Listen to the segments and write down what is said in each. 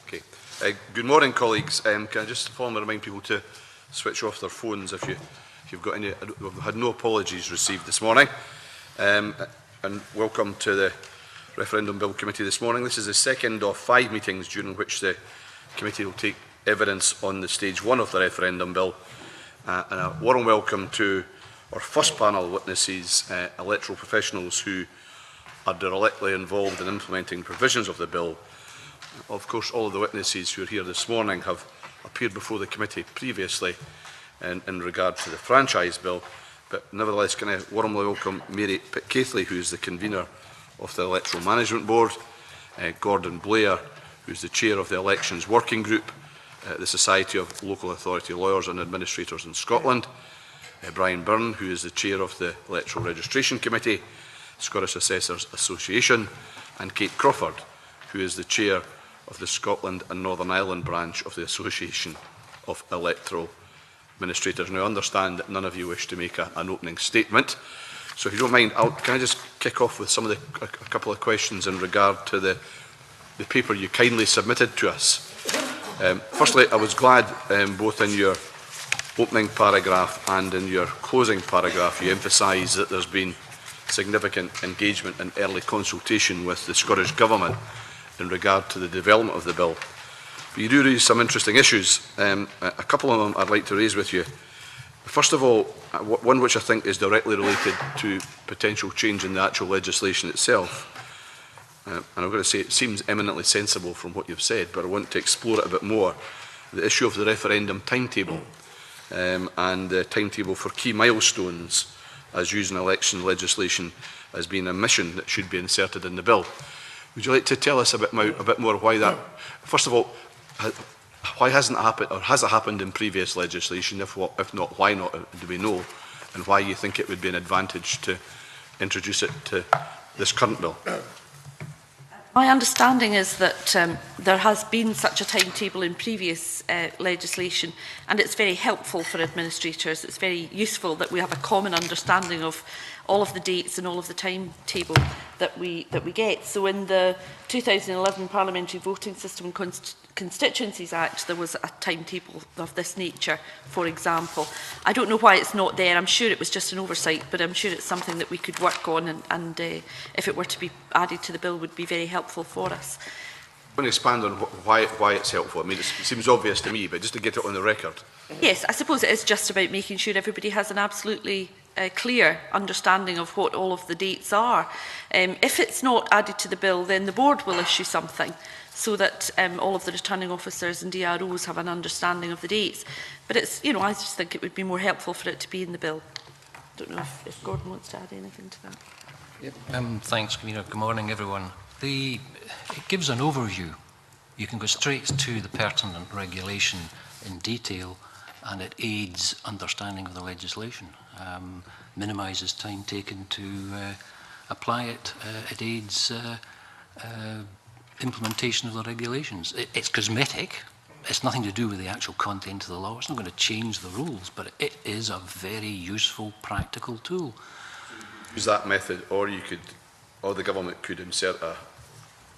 Okay. Good morning, colleagues. Can I just formally remind people to switch off their phones if you've got any. We've had no apologies received this morning. And welcome to the Referendum-Bill Committee this morning. This is the second of 5 meetings during which the committee will take evidence on the stage 1 of the Referendum-Bill. And a warm welcome to our first panel of witnesses, electoral professionals who are directly involved in implementing provisions of the bill. Of course, all of the witnesses who are here this morning have appeared before the committee previously in regard to the franchise bill, but nevertheless can I warmly welcome Mary Pitcaithley, who is the convener of the Electoral Management Board, Gordon Blair, who is the chair of the Elections Working Group, the Society of Local Authority Lawyers and Administrators in Scotland, Brian Byrne, who is the chair of the Electoral Registration Committee, Scottish Assessors Association, and Kate Crawford, who is the chair of the Scotland and Northern Ireland branch of the Association of Electoral Administrators. Now, I understand that none of you wish to make an opening statement, so if you don't mind, can I just kick off with some of a couple of questions in regard to the paper you kindly submitted to us. Firstly, I was glad both in your opening paragraph and in your closing paragraph you emphasise that there's been significant engagement and early consultation with the Scottish Government in regard to the development of the bill. But you do raise some interesting issues. A couple of them I'd like to raise with you. First of all, one which I think is directly related to potential change in the actual legislation itself. And I'm going to say it seems eminently sensible from what you've said, but I want to explore it a bit more. The issue of the referendum timetable and the timetable for key milestones as used in election legislation as being a mission that should be inserted in the bill. Would you like to tell us a bit more why that, first of all, why hasn't it happened, or has it happened in previous legislation? If not, why not, do we know? And why you think it would be an advantage to introduce it to this current bill? My understanding is that there has been such a timetable in previous legislation, and it's very helpful for administrators. It's very useful that we have a common understanding of all of the dates and all of the timetable that we get. So in the 2011 Parliamentary Voting System and Constituencies Act, there was a timetable of this nature, for example. I don't know why it's not there. I'm sure it was just an oversight, but I'm sure it's something that we could work on, and if it were to be added to the bill, would be very helpful for us. I want to expand on why it's helpful. I mean, it seems obvious to me, but just to get it on the record. Yes, I suppose it is just about making sure everybody has an absolutely clear understanding of what all of the dates are. If it's not added to the bill, then the board will issue something so that all of the returning officers and DROs have an understanding of the dates. But it's, I just think it would be more helpful for it to be in the bill. I don't know if Gordon wants to add anything to that. Yep. Thanks, Convener. Good morning, everyone. It gives an overview. You can go straight to the pertinent regulation in detail, and it aids understanding of the legislation, minimises time taken to apply it, it aids implementation of the regulations. It's cosmetic, it's nothing to do with the actual content of the law, it's not going to change the rules, but it is a very useful, practical tool. Use that method, or the government could insert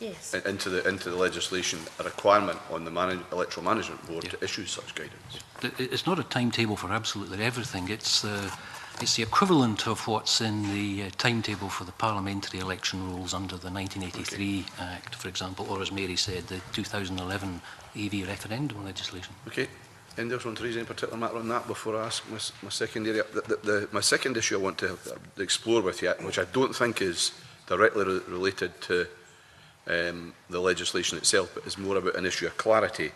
Yes. into the legislation a requirement on the Electoral Management Board to issue such guidance. It's not a timetable for absolutely everything. It's the equivalent of what's in the timetable for the parliamentary election rules under the 1983 Act, for example, or as Mary said, the 2011 EV referendum legislation. Okay. Anyone else want to raise any particular matter on that before I ask my second area? My second issue I want to explore with you, which I don't think is directly related to the legislation itself, but is more about an issue of clarity,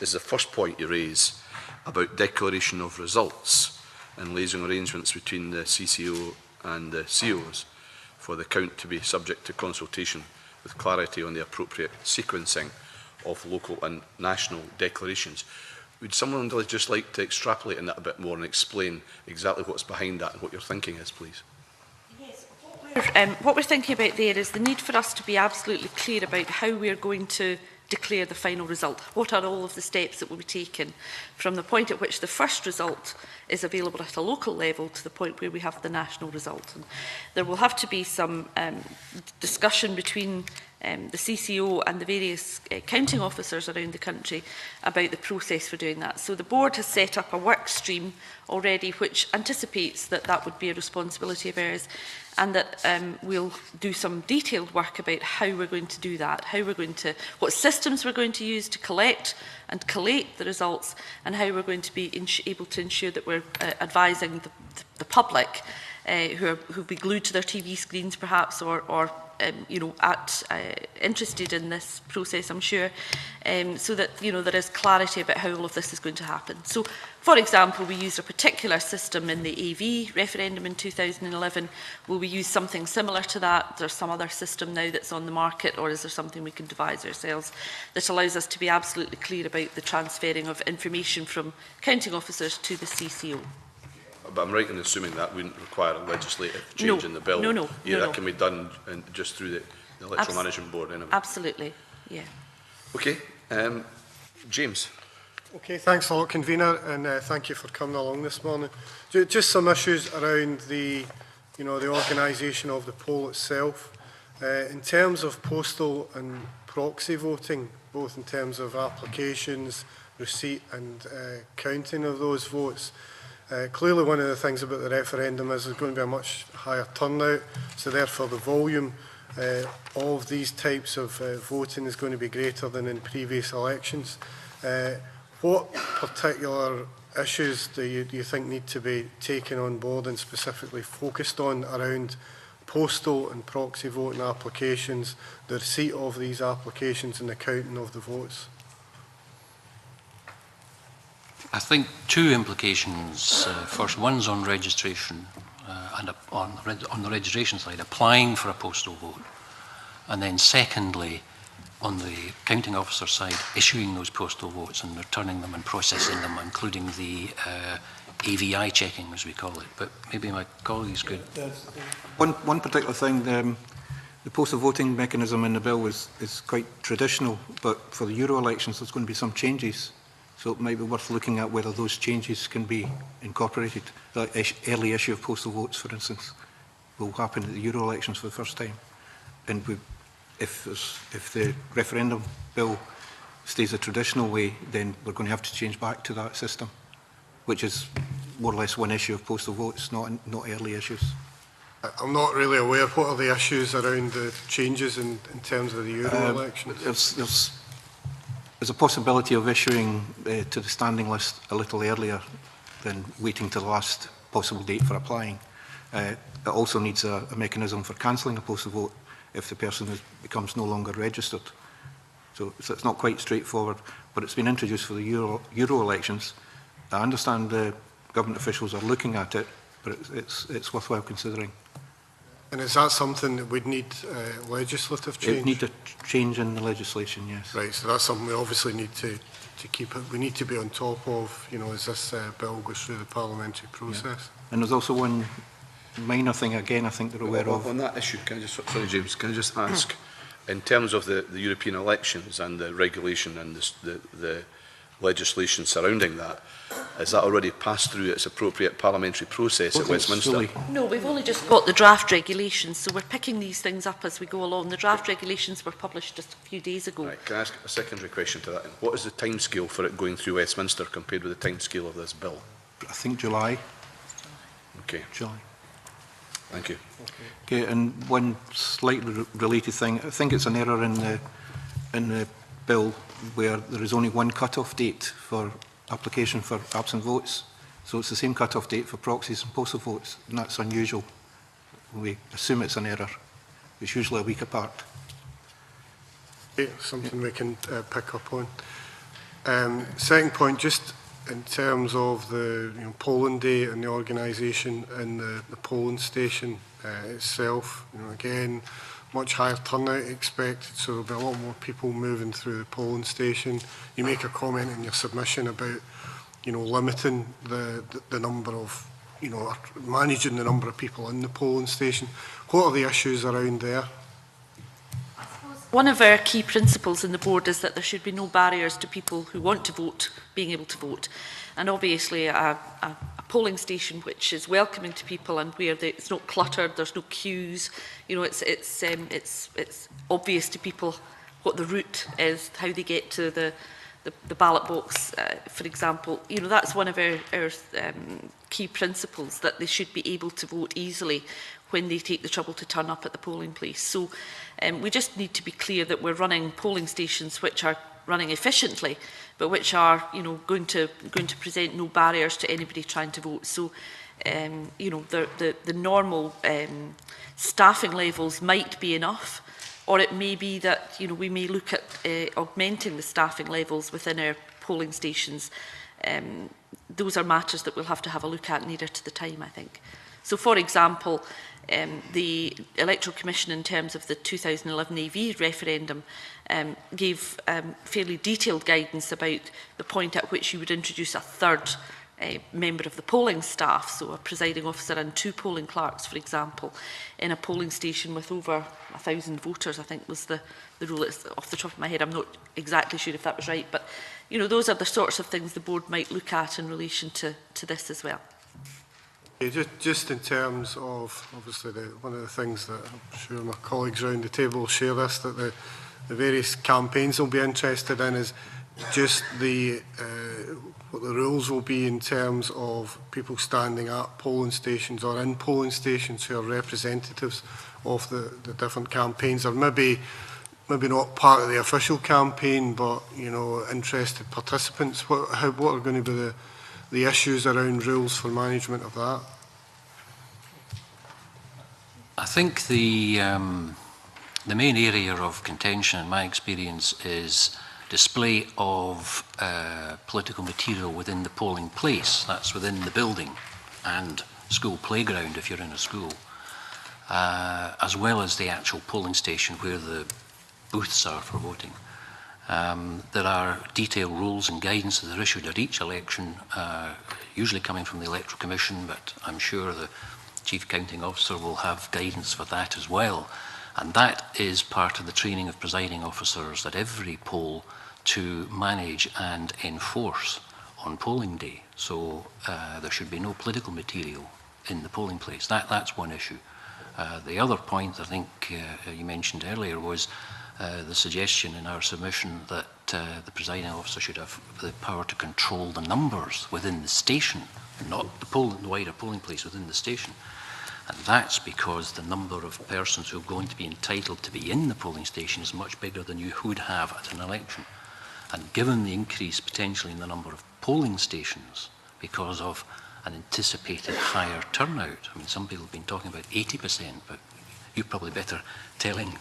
is the first point you raise about declaration of results and liaising arrangements between the CCO and the COs for the count to be subject to consultation with clarity on the appropriate sequencing of local and national declarations. Would someone just like to extrapolate on that a bit more and explain exactly what's behind that and what your thinking is, please? What we're thinking about there is the need for us to be absolutely clear about how we're going to declare the final result? What are all of the steps that will be taken from the point at which the first result is available at a local level to the point where we have the national result? And there will have to be some discussion between the CCO and the various counting officers around the country about the process for doing that. So the board has set up a work stream already which anticipates that that would be a responsibility of ours, and that we'll do some detailed work about how we're going to do that, what systems we're going to use to collect and collate the results, and how we're going to be able to ensure that we're advising the public who'll be glued to their TV screens perhaps, or you know, interested in this process, I'm sure, so that, you know, there is clarity about how all of this is going to happen. So, for example, we used a particular system in the AV referendum in 2011. Will we use something similar to that? There's some other system now that's on the market, or is there something we can devise ourselves that allows us to be absolutely clear about the transferring of information from counting officers to the CCO? But I'm right in assuming that wouldn't require a legislative change in the bill. No. That can be done just through the Electoral Management Board anyway. Absolutely, yeah. Okay, James. Okay, thanks a lot, Convener, and thank you for coming along this morning. Just some issues around the organisation of the poll itself. In terms of postal and proxy voting, both in terms of applications, receipt and counting of those votes, clearly one of the things about the referendum is there's going to be a much higher turnout, so therefore the volume of these types of voting is going to be greater than in previous elections. What particular issues do you think need to be taken on board and specifically focused on around postal and proxy voting applications, the receipt of these applications and the counting of the votes? I think two implications. First, one's on registration, and on the registration side, applying for a postal vote. And then secondly, on the counting officer side, issuing those postal votes and returning them and processing them, including the AVI checking, as we call it. But maybe my colleagues could... One particular thing, the postal voting mechanism in the bill is quite traditional, but for the Euro elections there's going to be some changes. So it might be worth looking at whether those changes can be incorporated. The early issue of postal votes, for instance, will happen at the Euro elections for the first time. And if the referendum bill stays a traditional way, then we're going to have to change back to that system, which is more or less one issue of postal votes, not early issues. I'm not really aware. What are the issues around the changes in terms of the Euro election? There's a possibility of issuing to the standing list a little earlier than waiting to the last possible date for applying. It also needs a mechanism for cancelling a postal vote if the person becomes no longer registered. So it's not quite straightforward, but it's been introduced for the Euro elections. I understand government officials are looking at it, but it's worthwhile considering. And is that something that would need legislative change? It needs a change in the legislation, yes. Right, so that's something we obviously need to keep it. We need to be on top of, as this bill goes through the parliamentary process. Yeah. And there's also one minor thing, again, I think they're aware of. On that issue, sorry James, can I just ask, in terms of the European elections and the regulation and the legislation surrounding that, is that already passed through its appropriate parliamentary process at Westminster? No, we've only just got the draft regulations, so we're picking these things up as we go along. The draft regulations were published just a few days ago. Right, can I ask a secondary question to that? What is the timescale for it going through Westminster compared with the timescale of this bill? I think July. Okay. July. Thank you. Okay, and one slightly related thing, I think it's an error in the bill where there is only one cut-off date for application for absent votes. So it's the same cut-off date for proxies and postal votes, and that's unusual. We assume it's an error. It's usually a week apart. Okay, something we can pick up on. Second point, just in terms of the polling day and the organisation in the polling station itself, again, much higher turnout expected, so there'll be a lot more people moving through the polling station. You make a comment in your submission about, limiting the number of, managing the number of people in the polling station. What are the issues around there? I suppose One of our key principles in the board is that there should be no barriers to people who want to vote being able to vote. And obviously a polling station which is welcoming to people and where it's not cluttered, there's no queues, you know, it's obvious to people what the route is, how they get to the ballot box, for example. You know, that's one of our key principles, that they should be able to vote easily when they take the trouble to turn up at the polling place. So we just need to be clear that we're running polling stations which are running efficiently, but which are, you know, going to present no barriers to anybody trying to vote. So, you know, the normal staffing levels might be enough, or it may be that, you know, we may look at augmenting the staffing levels within our polling stations. Those are matters that we'll have to have a look at nearer to the time, I think. So, for example, the Electoral Commission, in terms of the 2011 AV referendum, gave fairly detailed guidance about the point at which you would introduce a third member of the polling staff, so a presiding officer and 2 polling clerks, for example, in a polling station with over 1,000 voters, I think was the rule. It's off the top of my head, I'm not exactly sure if that was right, but you know, those are the sorts of things the board might look at in relation to this as well. Just in terms of, obviously, one of the things that I'm sure my colleagues around the table will share this, that the various campaigns will be interested in, is just what the rules will be in terms of people standing at polling stations or in polling stations who are representatives of the different campaigns, or maybe not part of the official campaign, but, you know, interested participants. What are going to be the issues around rules for management of that? I think the main area of contention, in my experience, is display of political material within the polling place. That's within the building and school playground if you're in a school, as well as the actual polling station where the booths are for voting. There are detailed rules and guidance that are issued at each election, usually coming from the Electoral Commission, but I'm sure the Chief Counting Officer will have guidance for that as well. And that is part of the training of presiding officers at every poll to manage and enforce on polling day. So there should be no political material in the polling place. That's one issue. The other point I think you mentioned earlier was the suggestion in our submission that the presiding officer should have the power to control the numbers within the station, not the wider polling place, within the station. And that's because the number of persons who are going to be entitled to be in the polling station is much bigger than you would have at an election. And given the increase potentially in the number of polling stations because of an anticipated higher turnout, I mean, some people have been talking about 80%, but you're probably better telling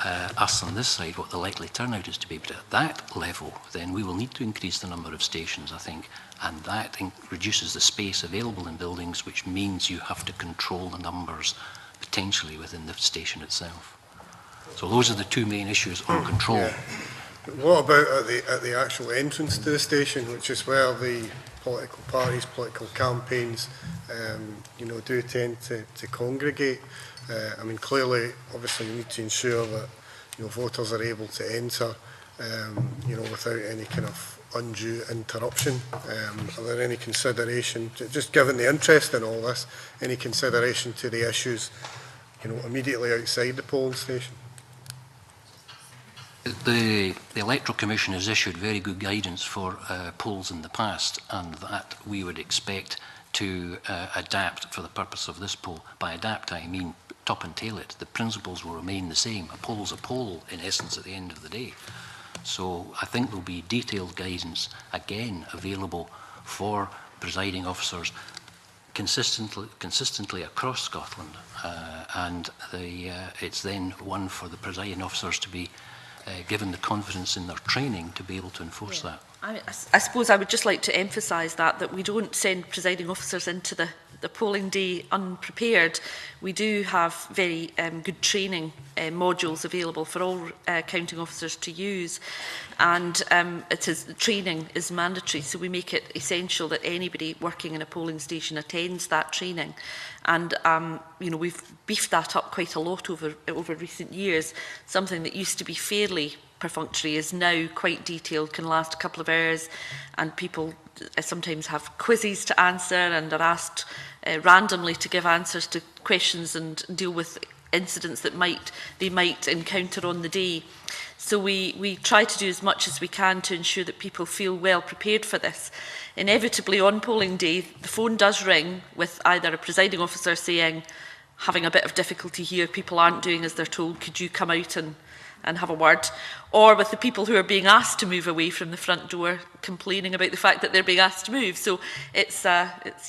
us on this side what the likely turnout is to be. But at that level, then we will need to increase the number of stations, I think, and that reduces the space available in buildings, which means you have to control the numbers potentially within the station itself. So those are the 2 main issues on control. Yeah. What about at the actual entrance to the station, which is where the political parties, political campaigns, you know, do tend to congregate? I mean, clearly, obviously, you need to ensure that, you know, voters are able to enter, you know, without any kind of undue interruption. Are there any consideration, just given the interest in all this, any consideration to the issues, you know, immediately outside the polling station? The Electoral Commission has issued very good guidance for polls in the past, and that we would expect to adapt for the purpose of this poll. By adapt, I mean top and tail it. The principles will remain the same. A poll's a poll, in essence, at the end of the day. So I think there'll be detailed guidance, again, available for presiding officers consistently across Scotland. And it's then one for the presiding officers to be given the confidence in their training to be able to enforce that. I suppose I would just like to emphasise that we don't send presiding officers into the the polling day unprepared, we do have very good training modules available for all counting officers to use, and training is mandatory, so we make it essential that anybody working in a polling station attends that training. And you know, we've beefed that up quite a lot over recent years. Something that used to be fairly perfunctory is now quite detailed, can last a couple of hours, and people sometimes have quizzes to answer and are asked randomly to give answers to questions and deal with incidents that they might encounter on the day. So we try to do as much as we can to ensure that people feel well prepared for this. Inevitably on polling day, the phone does ring with either a presiding officer saying, having a bit of difficulty here, people aren't doing as they're told, could you come out and have a word, or with the people who are being asked to move away from the front door complaining about the fact that they're being asked to move. So it's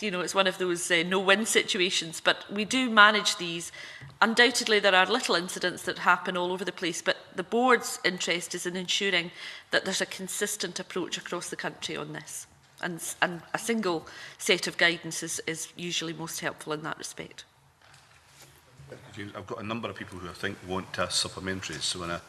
you know, it's one of those no-win situations, but we do manage these. Undoubtedly there are little incidents that happen all over the place, but the board's interest is in ensuring that there's a consistent approach across the country on this, and a single set of guidance is usually most helpful in that respect. I've got a number of people who I think want supplementaries, so when I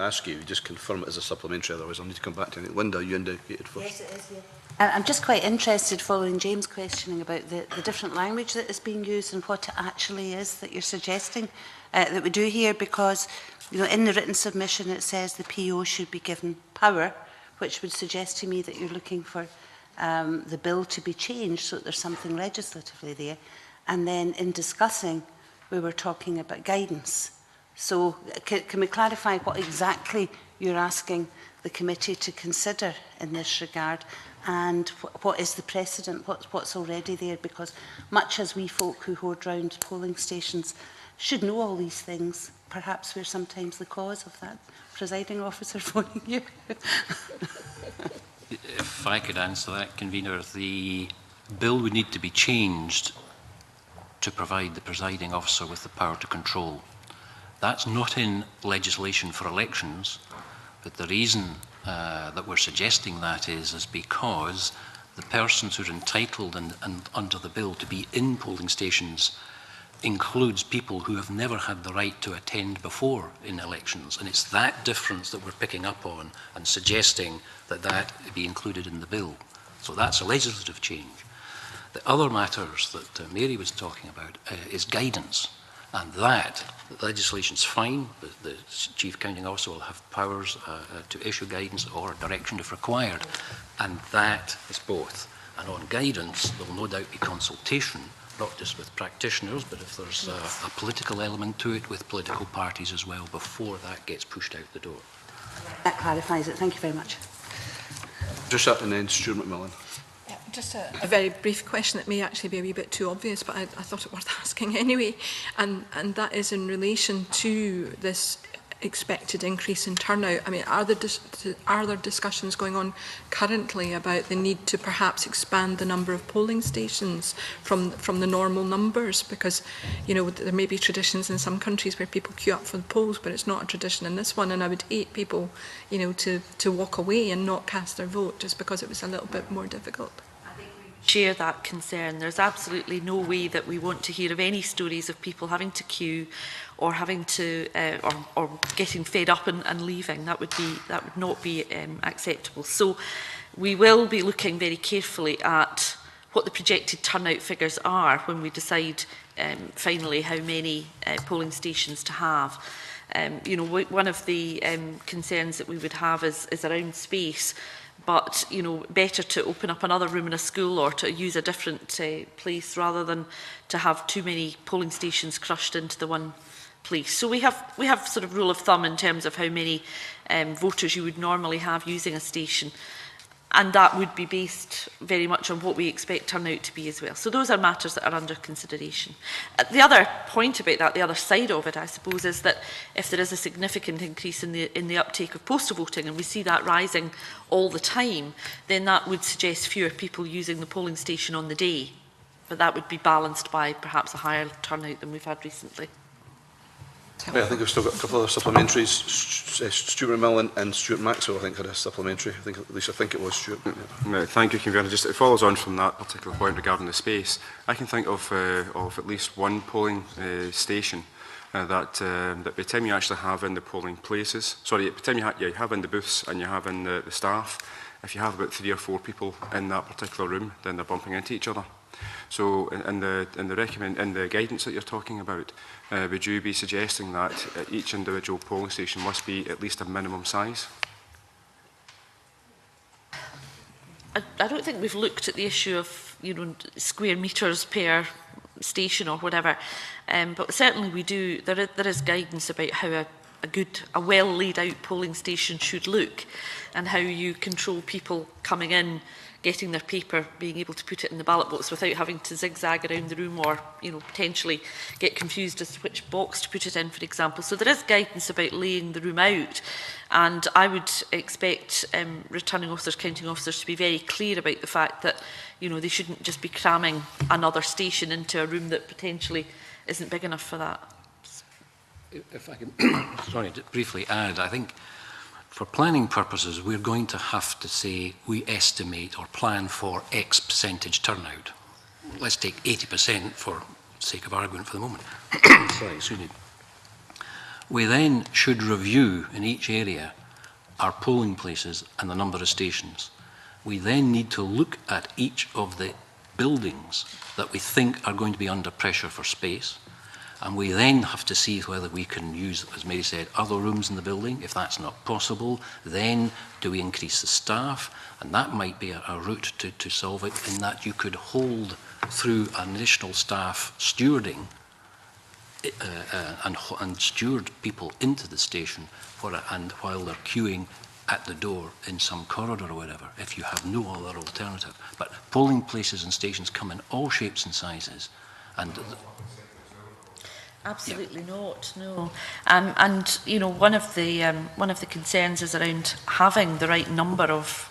ask you, just confirm it as a supplementary, otherwise I'll need to come back to it. Linda, you indicated first. Yes, it is, yeah. I'm just quite interested, following James' questioning about the different language that is being used and what it actually is that you're suggesting that we do here, because you know, in the written submission it says the PO should be given power, which would suggest to me that you're looking for the bill to be changed so that there's something legislatively there. And then in discussing, we were talking about guidance. So can we clarify what exactly you're asking the committee to consider in this regard, and what is the precedent, what's already there? Because much as we folk who hold round polling stations should know all these things, perhaps we're sometimes the cause of that presiding officer phoning you. If I could answer that, Convener, the bill would need to be changed to provide the presiding officer with the power to control. That's not in legislation for elections, but the reason that we're suggesting that is because the persons who are entitled and under the bill to be in polling stations includes people who have never had the right to attend before in elections, and it's that difference that we're picking up on and suggesting that that be included in the bill. So that's a legislative change. The other matters that Mary was talking about is guidance, and that legislation's fine. The Chief Counting Officer will have powers to issue guidance or direction if required, and that is both. And on guidance, there will no doubt be consultation, not just with practitioners, but if there's a political element to it, with political parties as well, before that gets pushed out the door. That clarifies it. Thank you very much. Just and then Stuart McMillan. Just a very brief question that may actually be a wee bit too obvious, but I thought it worth asking anyway, and that is in relation to this expected increase in turnout. I mean, are there discussions going on currently about the need to perhaps expand the number of polling stations from the normal numbers? Because, you know, there may be traditions in some countries where people queue up for the polls, but it's not a tradition in this one, and I would hate people, you know, to walk away and not cast their vote just because it was a little bit more difficult. Share that concern. There's absolutely no way that we want to hear of any stories of people having to queue or having to or getting fed up and leaving. That would not be acceptable. So we will be looking very carefully at what the projected turnout figures are when we decide finally how many polling stations to have. You know, one of the concerns that we would have is around space. But, you know, better to open up another room in a school or to use a different place rather than to have too many polling stations crushed into the one place. So we have sort of rule of thumb in terms of how many voters you would normally have using a station. And that would be based very much on what we expect turnout to be as well. So those are matters that are under consideration. The other point about that, the other side of it, I suppose, is that if there is a significant increase in the uptake of postal voting, and we see that rising all the time, then that would suggest fewer people using the polling station on the day. But that would be balanced by perhaps a higher turnout than we've had recently. Yeah, I think we've still got a couple of other supplementaries. Stuart McMillan and Stuart Maxwell, I think, had a supplementary. At least I think it was Stuart. Yeah. Thank you, Convener. Just it follows on from that particular point regarding the space. I can think of at least one polling station that by the time you actually have in the polling places, sorry, by the time you have in the booths and you have in the staff, if you have about 3 or 4 people in that particular room, then they're bumping into each other. So in the guidance that you're talking about, would you be suggesting that each individual polling station must be at least a minimum size? I don't think we've looked at the issue of, you know, square metres per station or whatever, but certainly we do. There is guidance about how a well laid out polling station should look, and how you control people coming in, getting their paper, being able to put it in the ballot box without having to zigzag around the room, or, you know, potentially get confused as to which box to put it in, for example. So there is guidance about laying the room out, and I would expect returning officers, counting officers to be very clear about the fact that, you know, they shouldn't just be cramming another station into a room that potentially isn't big enough for that. If I can sorry, to briefly add, I think for planning purposes, we're going to have to say we estimate or plan for X percentage turnout. Let's take 80% for sake of argument for the moment. Sorry, excuse me. We then should review in each area our polling places and the number of stations. We then need to look at each of the buildings that we think are going to be under pressure for space. And we then have to see whether we can use, as Mary said, other rooms in the building. If that's not possible, then do we increase the staff? And that might be a route to solve it, in that you could hold through an additional staff stewarding and steward people into the station and while they're queuing at the door in some corridor or whatever, if you have no other alternative. But polling places and stations come in all shapes and sizes. And absolutely not, no. And you know, one of the concerns is around having the right number of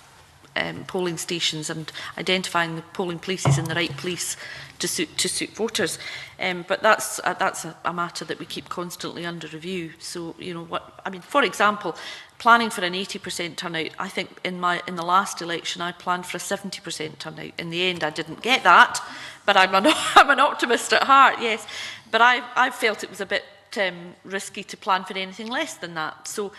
polling stations and identifying the polling places in the right place to suit voters. But that's a matter that we keep constantly under review. So, you know, for example, planning for an 80% turnout, I think in the last election I planned for a 70% turnout. In the end I didn't get that, but I'm an optimist at heart, yes. But I felt it was a bit risky to plan for anything less than that. So,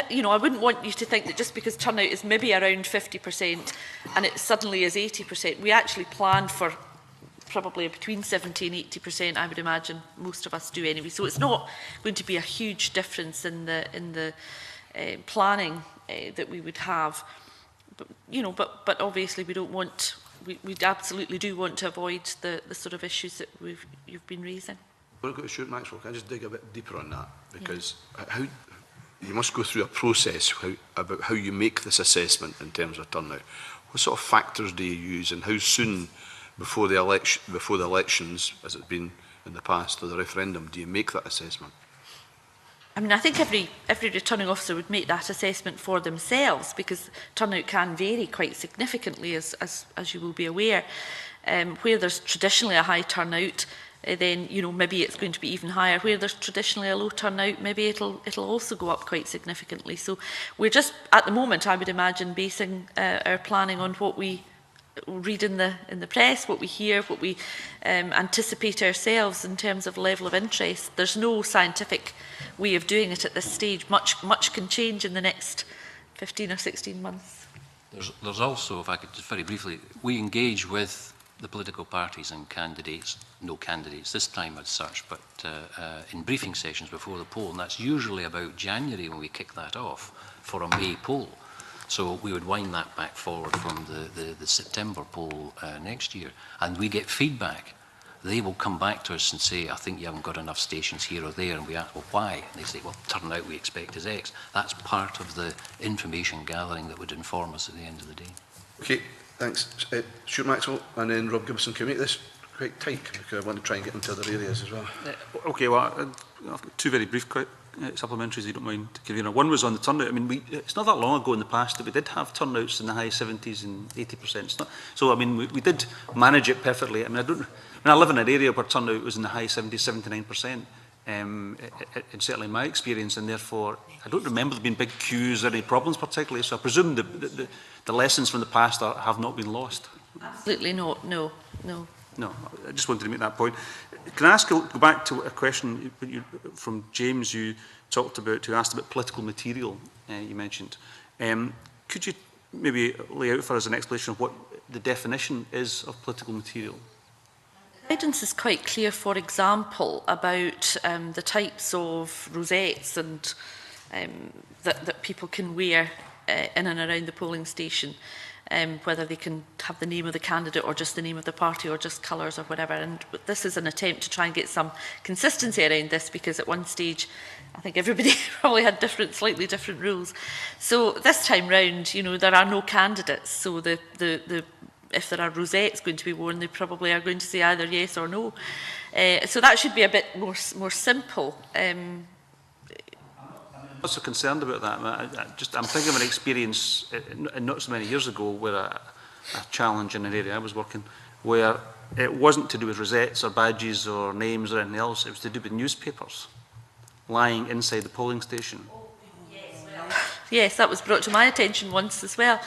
you know, I wouldn't want you to think that just because turnout is maybe around 50% and it suddenly is 80%, we actually planned for probably between 70 and 80%, I would imagine most of us do anyway. So it's not going to be a huge difference in the planning that we would have. But, you know, but obviously we don't want, we absolutely do want to avoid the sort of issues that you've been raising. Well, I've got to shoot Maxwell. Can I just dig a bit deeper on that? Because how you must go through a process about how you make this assessment in terms of turnout. What sort of factors do you use, and how soon before the elections, as it's been in the past, or the referendum, do you make that assessment? I mean, I think every returning officer would make that assessment for themselves, because turnout can vary quite significantly, as you will be aware. Where there's traditionally a high turnout, then, you know, maybe it's going to be even higher. Where there's traditionally a low turnout, maybe it'll also go up quite significantly. So we're just, at the moment, I would imagine, basing our planning on what we read in the press, what we hear, what we anticipate ourselves in terms of level of interest. There's no scientific way of doing it at this stage. Much can change in the next 15 or 16 months. There's also, if I could just very briefly, we engage with the political parties and candidates, no candidates this time as such, but in briefing sessions before the poll, and that's usually about January when we kick that off for a May poll. So we would wind that back forward from the September poll next year, and we get feedback. They will come back to us and say, I think you haven't got enough stations here or there, and we ask, well, why? And they say, well, turnout we expect is X. That's part of the information gathering that would inform us at the end of the day. Okay, thanks. Stuart Maxwell and then Rob Gibson. Can we make this quite tight? Because I want to try and get into other areas as well. Okay, well, I've got two very brief supplementaries, if you don't mind, Convener. One was on the turnout. I mean, it's not that long ago in the past that we did have turnouts in the high 70s and 80%. So, I mean, we did manage it perfectly. I mean, I live in an area where turnout was in the high 70s, 79%. certainly in my experience, and therefore I don't remember there being big queues or any problems particularly, so I presume the lessons from the past have not been lost. Absolutely not, no. No, I just wanted to make that point. Can I go back to a question from James you talked about, who asked about political material you mentioned. Could you maybe lay out for us an explanation of what the definition is of political material? The guidance is quite clear, for example, about the types of rosettes and that people can wear in and around the polling station, whether they can have the name of the candidate or just the name of the party or just colours or whatever. And this is an attempt to try and get some consistency around this, because at one stage I think everybody probably had slightly different rules. So this time round, you know, there are no candidates, so if there are rosettes going to be worn, they probably are going to say either yes or no. So that should be a bit more simple. I'm not so concerned about that. I'm thinking of an experience not so many years ago where a challenge in an area I was working, where it wasn't to do with rosettes or badges or names or anything else. It was to do with newspapers lying inside the polling station. Yes, that was brought to my attention once as well,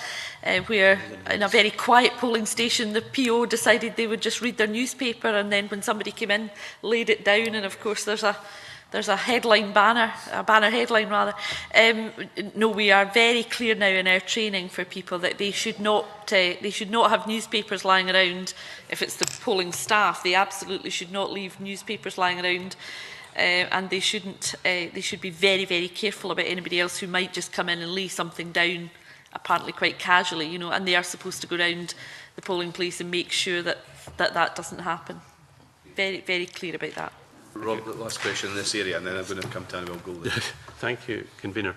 where in a very quiet polling station, the PO decided they would just read their newspaper, and then when somebody came in, laid it down, and of course there's a headline banner, a banner headline rather. No, we are very clear now in our training for people that they should not have newspapers lying around. If it's the polling staff, they absolutely should not leave newspapers lying around. And they should be very, very careful about anybody else who might just come in and lay something down, apparently quite casually, you know, and they are supposed to go around the polling place and make sure that doesn't happen. Very, very clear about that. Rob, the last question in this area, and then I'm going to come to Annabel Goldie. Thank you, Convener.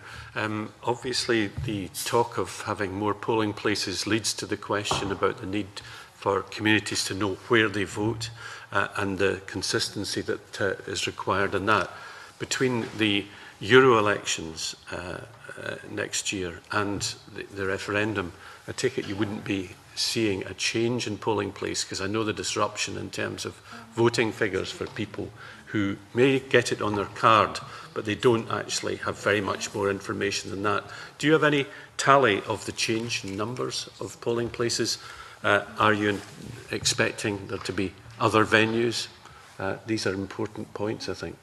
Obviously, the talk of having more polling places leads to the question about the need for communities to know where they vote and the consistency that is required in that. Between the Euro elections next year and the referendum, I take it you wouldn't be seeing a change in polling place, because I know the disruption in terms of voting figures for people who may get it on their card, but they don't actually have very much more information than that. Do you have any tally of the change in numbers of polling places? Are you expecting there to be other venues? These are important points, I think.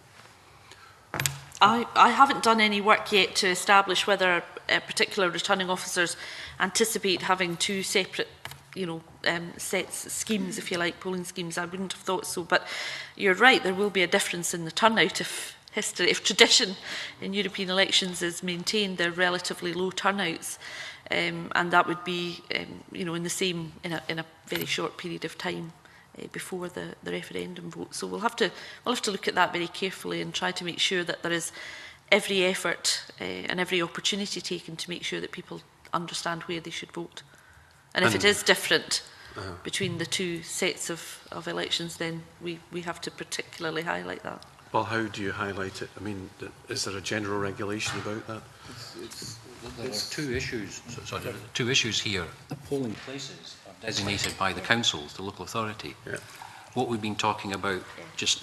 I haven't done any work yet to establish whether particular returning officers anticipate having two separate, you know, schemes, if you like, polling schemes. I wouldn't have thought so, but you're right, there will be a difference in the turnout if tradition in European elections is maintained. They're relatively low turnouts, and that would be, you know, in a very short period of time before the referendum vote. So we'll have to look at that very carefully and try to make sure that there is every effort and every opportunity taken to make sure that people understand where they should vote. And if it is different between the two sets of elections, then we have to particularly highlight that. Well, how do you highlight it? I mean, is there a general regulation about that? There are two issues here. The polling places are designated by the councils, the local authority. Yeah. What we've been talking about just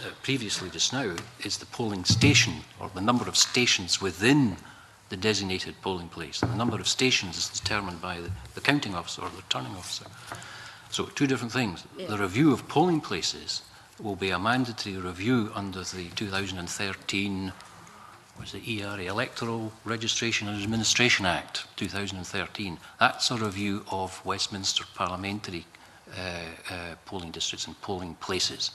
now is the polling station, or the number of stations within the designated polling place. And the number of stations is determined by the counting officer or the returning officer. So two different things. Yeah. The review of polling places will be a mandatory review under the 2013 ERA, Electoral Registration and Administration Act 2013. That's a review of Westminster parliamentary polling districts and polling places.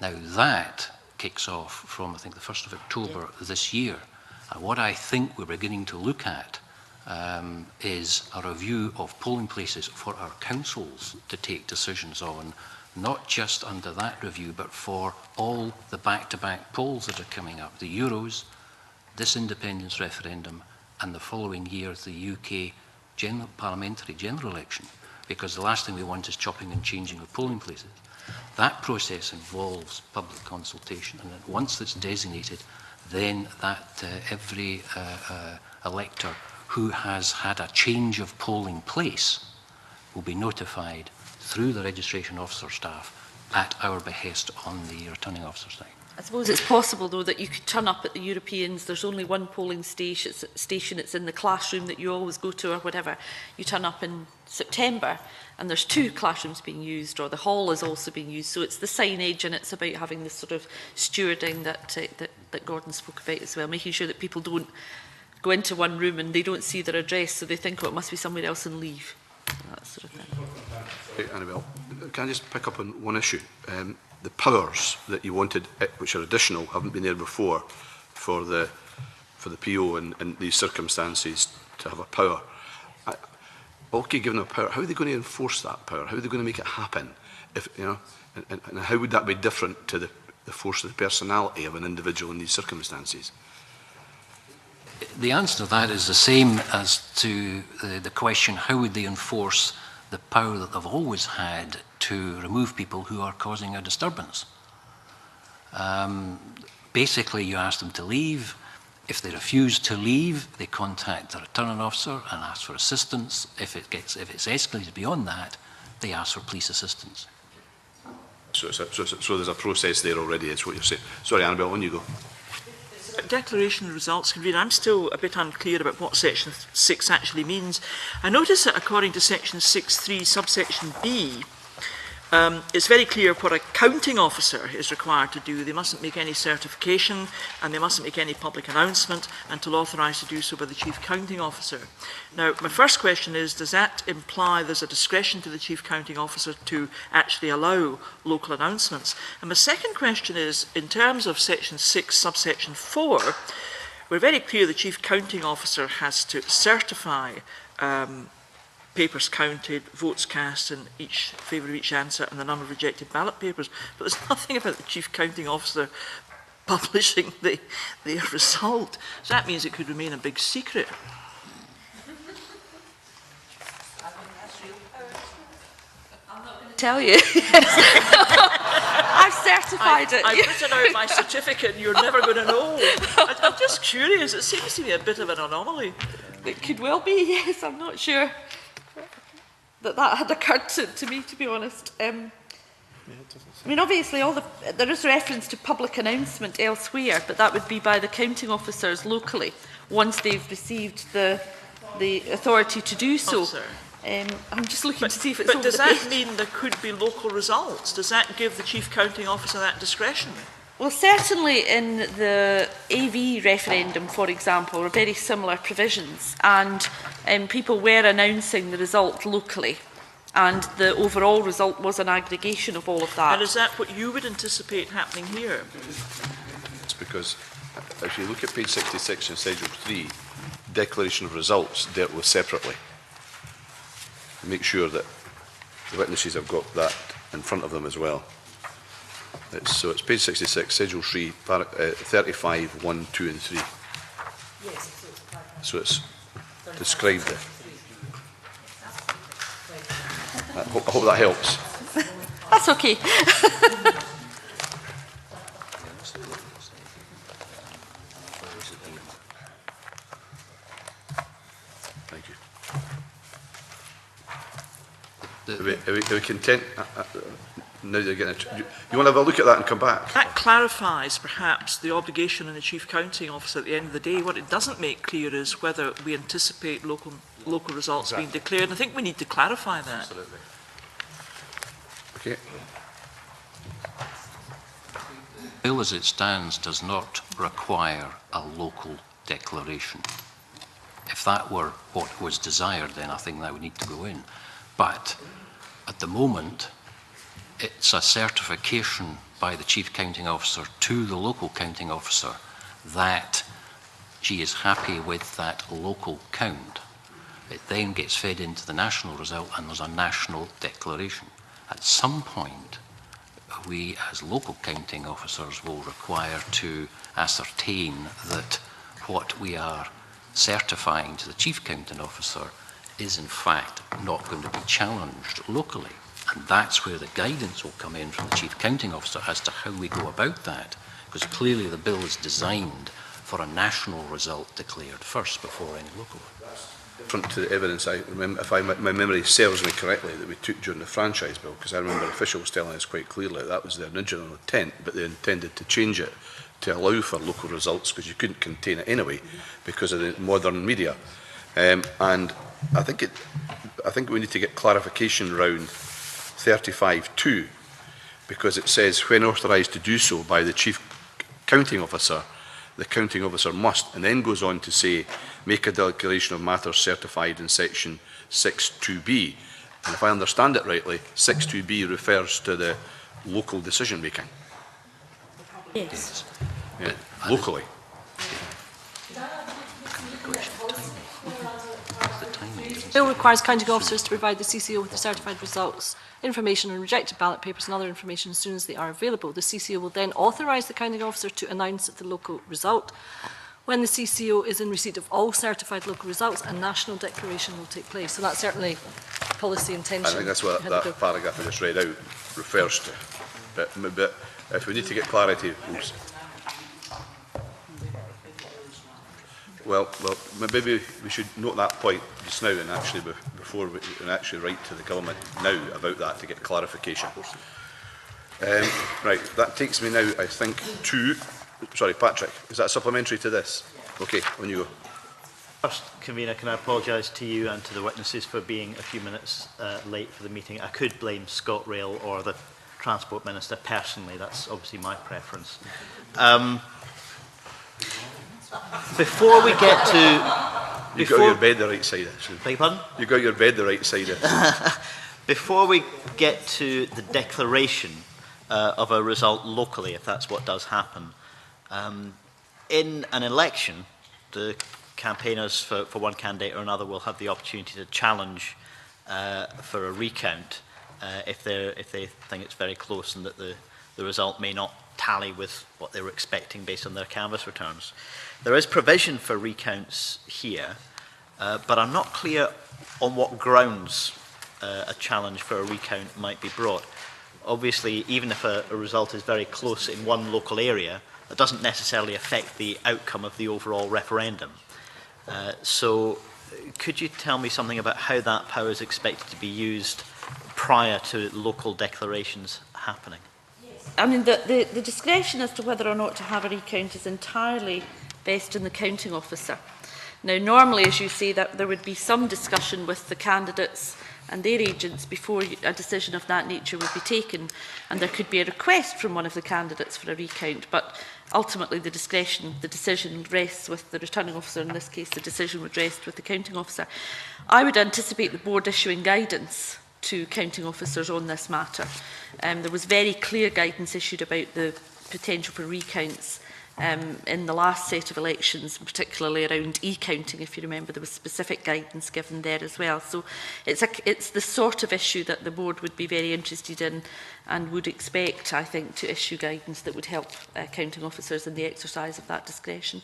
Now that kicks off from, I think, the 1st of October this year. And what I think we're beginning to look at is a review of polling places for our councils to take decisions on, not just under that review, but for all the back-to-back polls that are coming up, the Euros, this independence referendum, and the following year, the UK parliamentary general election, because the last thing we want is chopping and changing of polling places. That process involves public consultation, and once it's designated, then that every elector who has had a change of polling place will be notified through the registration officer staff at our behest on the returning officer side. I suppose it's possible, though, that you could turn up at the Europeans, there's only one polling station, it's in the classroom that you always go to or whatever. You turn up in September and there's 2 classrooms being used, or the hall is also being used. So it's the signage, and it's about having this sort of stewarding that Gordon spoke about as well, making sure that people don't go into one room and they don't see their address, so they think, oh, it must be somewhere else, and leave. That sort of thing. Right, Annabelle, can I just pick up on one issue? The powers that you wanted, which are additional, haven't been there before for the PO in these circumstances to have a power. Okay, given a power, how are they going to enforce that power? How are they going to make it happen? If you know, and how would that be different to the force of the personality of an individual in these circumstances? The answer to that is the same as to the question, how would they enforce the power that they've always had to remove people who are causing a disturbance? Basically, you ask them to leave. If they refuse to leave, they contact the returning officer and ask for assistance. If it's escalated beyond that, they ask for police assistance. So there's a process there already, is what you're saying. Sorry, Annabelle, on you go. Declaration of results, Convener, I'm still a bit unclear about what Section 6 actually means. I notice that according to Section 6.3, subsection B, it's very clear what a counting officer is required to do. They mustn't make any certification, and they mustn't make any public announcement until authorised to do so by the Chief Counting Officer. Now, my first question is, does that imply there's a discretion to the Chief Counting Officer to actually allow local announcements? And my second question is, in terms of Section 6, subsection 4, we're very clear the Chief Counting Officer has to certify papers counted, votes cast in favour of each answer, and the number of rejected ballot papers. But there's nothing about the Chief Counting Officer publishing their result. So that means it could remain a big secret. I'm not going to tell you. I've certified it. I've written out my certificate and you're never going to know. I'm just curious. It seems to be a bit of an anomaly. It could well be, yes. I'm not sure that had occurred to me, to be honest. I mean, obviously, there is reference to public announcement elsewhere, but that would be by the counting officers locally once they've received the authority to do so. I'm just looking to see if it's over. But does that mean there could be local results? Does that give the Chief Counting Officer that discretion? Well, certainly in the AV referendum, for example, are very similar provisions, and people were announcing the result locally, and the overall result was an aggregation of all of that. And is that what you would anticipate happening here? It's because if you look at page 66 in Schedule 3, declaration of results dealt with separately. Make sure that the witnesses have got that in front of them as well. So it's page 66, Schedule 3, 35, 1, 2 and 3. Yes, so it's described there. I hope that helps. That's okay. Thank you. Are we content? Now they're getting you want to have a look at that and come back? That clarifies, perhaps, the obligation on the Chief Counting Officer at the end of the day. What it doesn't make clear is whether we anticipate local results being declared. And I think we need to clarify that. Absolutely. Okay. The bill as it stands does not require a local declaration. If that were what was desired, then I think that would need to go in. But at the moment, it's a certification by the Chief Counting Officer to the local counting officer that she is happy with that local count. It then gets fed into the national result and there's a national declaration. At some point, we as local counting officers will require to ascertain that what we are certifying to the Chief Counting Officer is in fact not going to be challenged locally. And that's where the guidance will come in from the Chief Counting Officer as to how we go about that. Because clearly the bill is designed for a national result declared first before any local. different to the evidence I remember, if my memory serves me correctly, that we took during the franchise bill, because I remember officials telling us quite clearly that was their original intent, but they intended to change it to allow for local results because you couldn't contain it anyway because of the modern media. And I think we need to get clarification around 35(2), because it says when authorised to do so by the Chief Counting Officer, the counting officer must, and then goes on to say, make a declaration of matters certified in section 6(2)(b). And if I understand it rightly, 6(2)(b) refers to the local decision making. Yes. Yeah, locally. The bill requires counting officers to provide the CCO with the certified results, information on rejected ballot papers and other information as soon as they are available. The CCO will then authorise the counting officer to announce the local result. When the CCO is in receipt of all certified local results, a national declaration will take place. So that's certainly policy intention. I think that's what that paragraph I just read out refers to. But if we need to get clarity, well, maybe we should note that point just now, and actually before we actually write to the government now about that to get clarification. Right, that takes me now, I think, to. Sorry, Patrick, is that supplementary to this? Okay, on you go. First, Convener, can I apologise to you and to the witnesses for being a few minutes late for the meeting. I could blame ScotRail or the Transport Minister personally. That's obviously my preference. Before we get to... You got your bed the right side, actually. Beg your pardon? You got your bed the right side, Before we get to the declaration of a result locally, if that's what does happen, in an election, the campaigners for one candidate or another will have the opportunity to challenge for a recount if they think it's very close and that the result may not tally with what they were expecting based on their canvass returns. There is provision for recounts here, but I'm not clear on what grounds a challenge for a recount might be brought. Obviously, even if a result is very close in one local area, that doesn't necessarily affect the outcome of the overall referendum. So could you tell me something about how that power is expected to be used prior to local declarations happening? I mean, the discretion as to whether or not to have a recount is entirely based in the counting officer. Now, normally, as you say, that there would be some discussion with the candidates and their agents before a decision of that nature would be taken, and there could be a request from one of the candidates for a recount, but ultimately the decision rests with the returning officer. In this case, the decision would rest with the counting officer. I would anticipate the board issuing guidance to counting officers on this matter. There was very clear guidance issued about the potential for recounts in the last set of elections, particularly around e-counting. If you remember, there was specific guidance given there as well. So it's the sort of issue that the board would be very interested in and would expect, I think, to issue guidance that would help counting officers in the exercise of that discretion.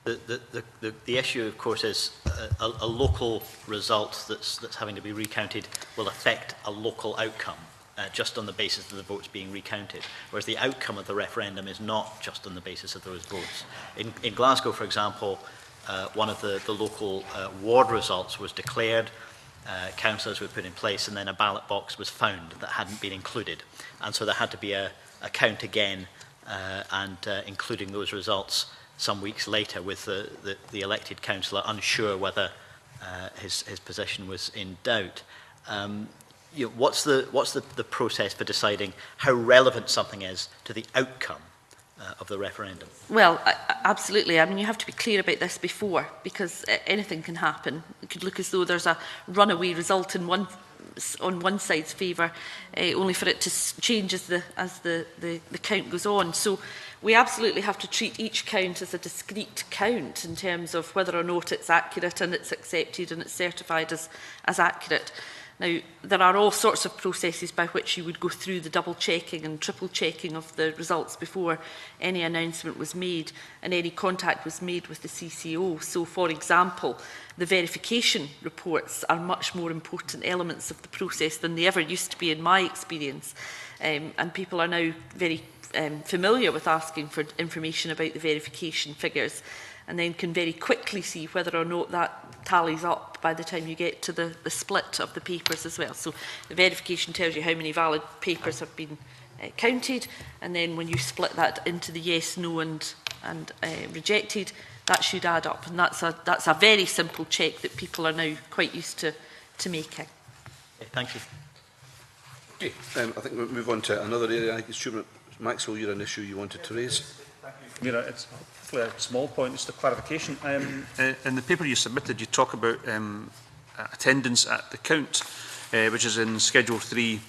The issue, of course, is a local result that's having to be recounted will affect a local outcome. Just on the basis of the votes being recounted, whereas the outcome of the referendum is not just on the basis of those votes. In Glasgow, for example, one of the local ward results was declared, councillors were put in place, and then a ballot box was found that hadn't been included. And so there had to be a count again, including those results some weeks later with the elected councillor unsure whether his position was in doubt. What's the process for deciding how relevant something is to the outcome of the referendum? Well, Absolutely. I mean, you have to be clear about this before, because anything can happen. It could look as though there's a runaway result on one side's favour, only for it to change as the count goes on. So we absolutely have to treat each count as a discrete count in terms of whether or not it's accurate and it's accepted and it's certified as accurate. Now, there are all sorts of processes by which you would go through the double checking and triple checking of the results before any announcement was made and any contact was made with the CCO. So, for example, the verification reports are much more important elements of the process than they ever used to be in my experience. And people are now very familiar with asking for information about the verification figures. and then can very quickly see whether or not that tallies up by the time you get to the split of the papers as well. So the verification tells you how many valid papers have been counted, and then when you split that into the yes, no and rejected, that should add up, and that's a very simple check that people are now quite used to making. Okay, thank you. Okay, I think we'll move on to another area. I think it's Stuart Maxwell, you're an issue you wanted to raise. Mira, it's hopefully a small point, just a clarification. In the paper you submitted, you talk about attendance at the count, which is in Schedule 3,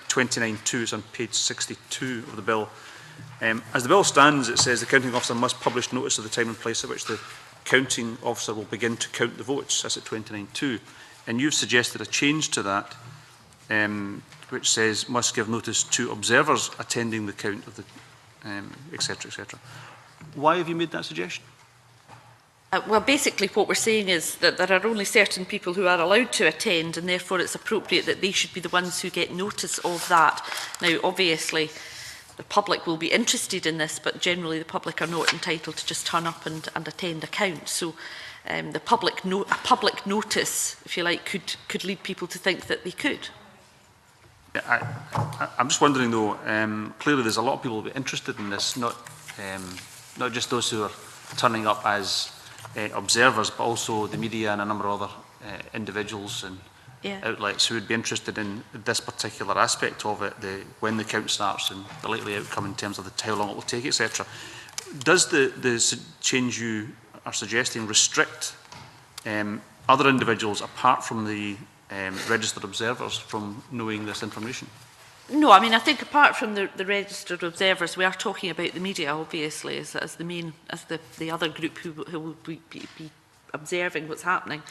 29.2, it's on page 62 of the bill. As the bill stands, it says the counting officer must publish notice of the time and place at which the counting officer will begin to count the votes. That's at 29.2. And you've suggested a change to that, which says must give notice to observers attending the count of the etc., etc. Why have you made that suggestion? Well, basically what we're saying is that there are only certain people who are allowed to attend, and therefore it's appropriate that they should be the ones who get notice of that. Now, obviously, the public will be interested in this, but generally the public are not entitled to just turn up and attend a count. So a public notice, if you like, could lead people to think that they could. I'm just wondering though, clearly there's a lot of people who are interested in this, not just those who are turning up as observers, but also the media and a number of other individuals and outlets who would be interested in this particular aspect of it, when the count starts and the likely outcome in terms of how long it will take, etc. Does the change you are suggesting restrict other individuals apart from the registered observers from knowing this information? No, I mean, I think apart from the registered observers, we are talking about the media, obviously, as the other group who will be observing what's happening.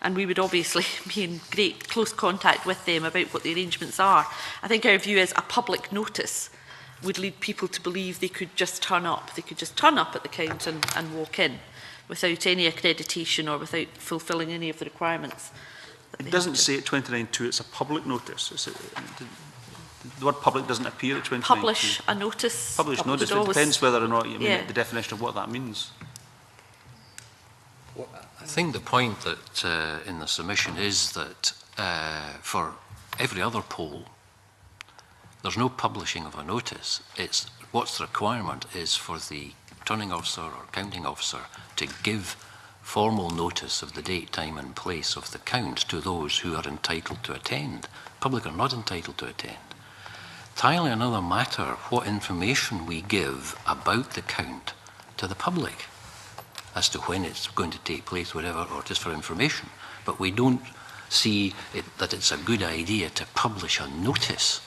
And we would obviously be in great close contact with them about what the arrangements are. I think our view is a public notice would lead people to believe they could just turn up. They could just turn up at the count and walk in without any accreditation or without fulfilling any of the requirements. It doesn't say at 29.2 it's a public notice. The word public doesn't appear at 29.2. Publish a notice. Publish notice. It depends whether or not you mean the definition of what that means. Well, I think the point that in the submission is that for every other poll, there's no publishing of a notice. It's what's the requirement is for the returning officer or counting officer to give formal notice of the date, time and place of the count to those who are entitled to attend. Public are not entitled to attend. Entirely another matter what information we give about the count to the public as to when it's going to take place, whatever, or just for information. But we don't see that it's a good idea to publish a notice,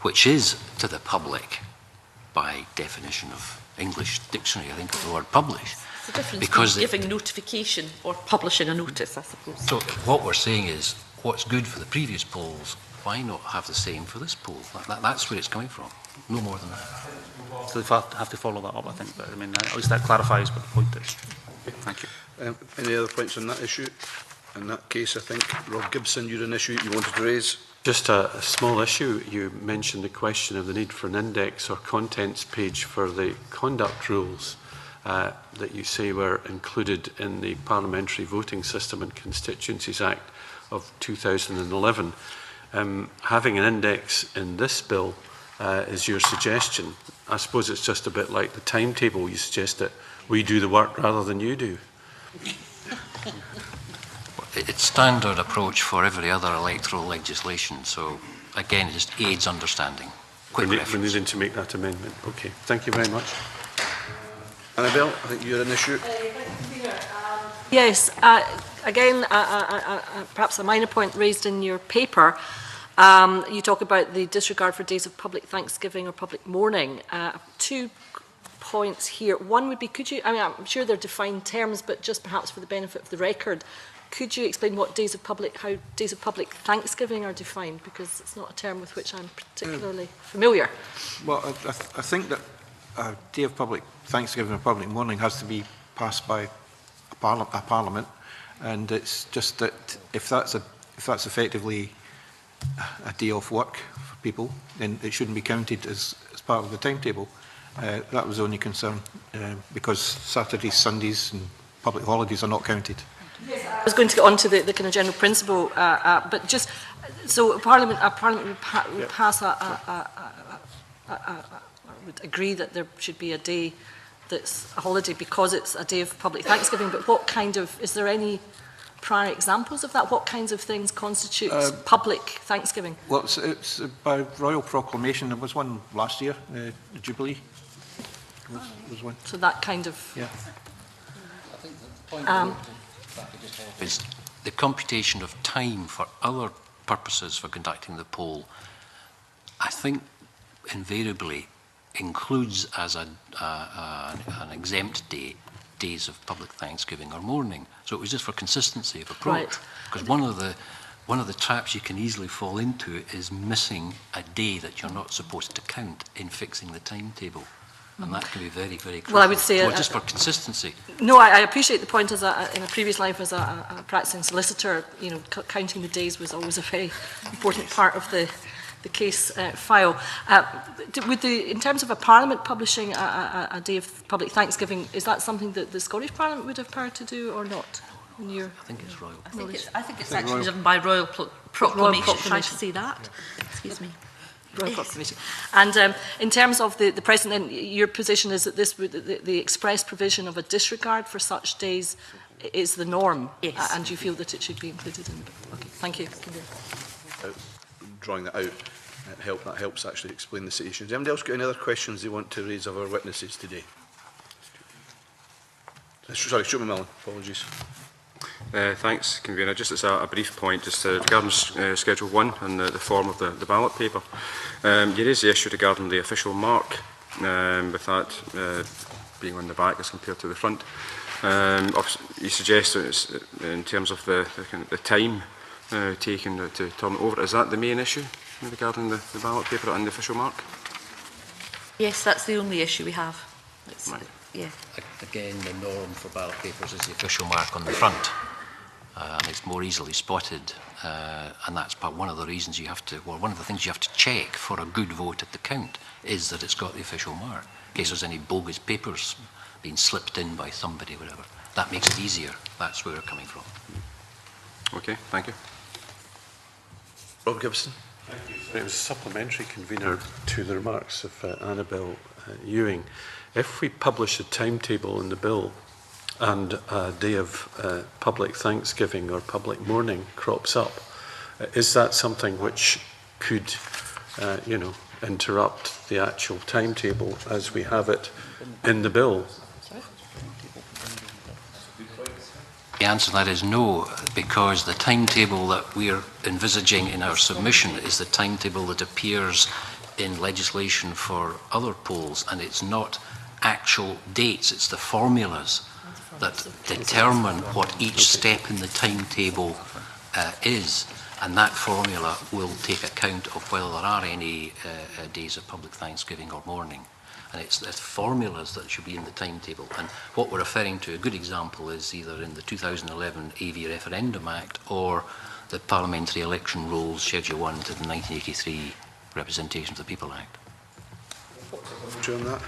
which is to the public, by definition of English dictionary, I think of the word publish. The difference between giving notification or publishing a notice, I suppose. So what we're saying is, what's good for the previous polls, why not have the same for this poll? That's where it's coming from, no more than that. So they have to follow that up, I think. But I mean, at least that clarifies what the point is. Thank you. Any other points on that issue? In that case, I think, Rob Gibson, you're an issue you wanted to raise. Just a small issue. You mentioned the question of the need for an index or contents page for the conduct rules that you say were included in the Parliamentary Voting System and Constituencies Act of 2011. Having an index in this bill is your suggestion. I suppose it's just a bit like the timetable. You suggest that we do the work rather than you do. It's standard approach for every other electoral legislation. So again, it just aids understanding. We're needing to make that amendment. Okay, thank you very much. Annabelle, I think you're an issue. Yes, again, perhaps a minor point raised in your paper. You talk about the disregard for days of public thanksgiving or public mourning. 2 points here. One would be, could you, I mean, I'm sure they're defined terms, but just perhaps for the benefit of the record, could you explain what how days of public thanksgiving are defined? Because it's not a term with which I'm particularly familiar. Well, I think that a day of public thanksgiving or public mourning has to be passed by a parliament, and it's just that if that's effectively a day off work for people, then it shouldn't be counted as part of the timetable. That was the only concern, because Saturdays, Sundays and public holidays are not counted. I was going to get on to the kind of general principle, but just so Parliament would pass would agree that there should be a day that's a holiday because it's a day of public Thanksgiving. But what kind of, is there any prior examples of that? What kinds of things constitute public Thanksgiving? Well, it's by royal proclamation. There was one last year, the Jubilee. Was one. So that kind of. Yeah. I think the point is the computation of time for other purposes for conducting the poll, I think invariably includes as an exempt day days of public Thanksgiving or mourning. So it was just for consistency of approach. Because one of the traps you can easily fall into is missing a day that you're not supposed to count in fixing the timetable. And that can be very, very crucial. Well, I would say... Well, just for consistency. No, I appreciate the point. As in a previous life as a practicing solicitor, you know, counting the days was always a very important part of the case file. In terms of a Parliament publishing a day of public Thanksgiving, is that something that the Scottish Parliament would have power to do or not? I think it's royal. I think it's actually done by royal proclamation. Trying to say that. Excuse me. Royal proclamation. And in terms of the President, then, your position is that this would, the express provision of a disregard for such days is the norm, yes. And you feel that it should be included in it. Okay, thank you. Drawing that out, that helps actually explain the situation. Does anybody else got any other questions they want to raise of our witnesses today? Sorry, Stuart McMillan, apologies. Thanks, Convener. Just as a brief point, just regarding Schedule 1 and the form of the ballot paper. You raised the issue regarding the official mark, with that being on the back as compared to the front. You suggest that it's, in terms of the time taken to turn it over, is that the main issue regarding the ballot paper and the official mark? Yes, that's the only issue we have. Right. Yeah. Again, the norm for ballot papers is the official mark on the front. And it's more easily spotted, and that's one of the reasons you have to, well, one of the things you have to check for a good vote at the count is that it's got the official mark. In case there's any bogus papers being slipped in by somebody, whatever. That makes it easier. That's where we're coming from. Okay, thank you. Rob Gibson. Thank you. It was a supplementary, Convener, to the remarks of Annabel Ewing. If we publish a timetable in the bill and a day of public Thanksgiving or public mourning crops up, is that something which could, interrupt the actual timetable as we have it in the bill? The answer to that is no, because the timetable that we're envisaging in our submission is the timetable that appears in legislation for other polls, and it's not actual dates, it's the formulas that determine what each step in the timetable is, and that formula will take account of whether there are any days of public Thanksgiving or mourning. And it's the formulas that should be in the timetable. And what we're referring to, a good example, is either in the 2011 AV Referendum Act or the Parliamentary Election Rules, Schedule 1 to the 1983 Representation of the People Act. During that?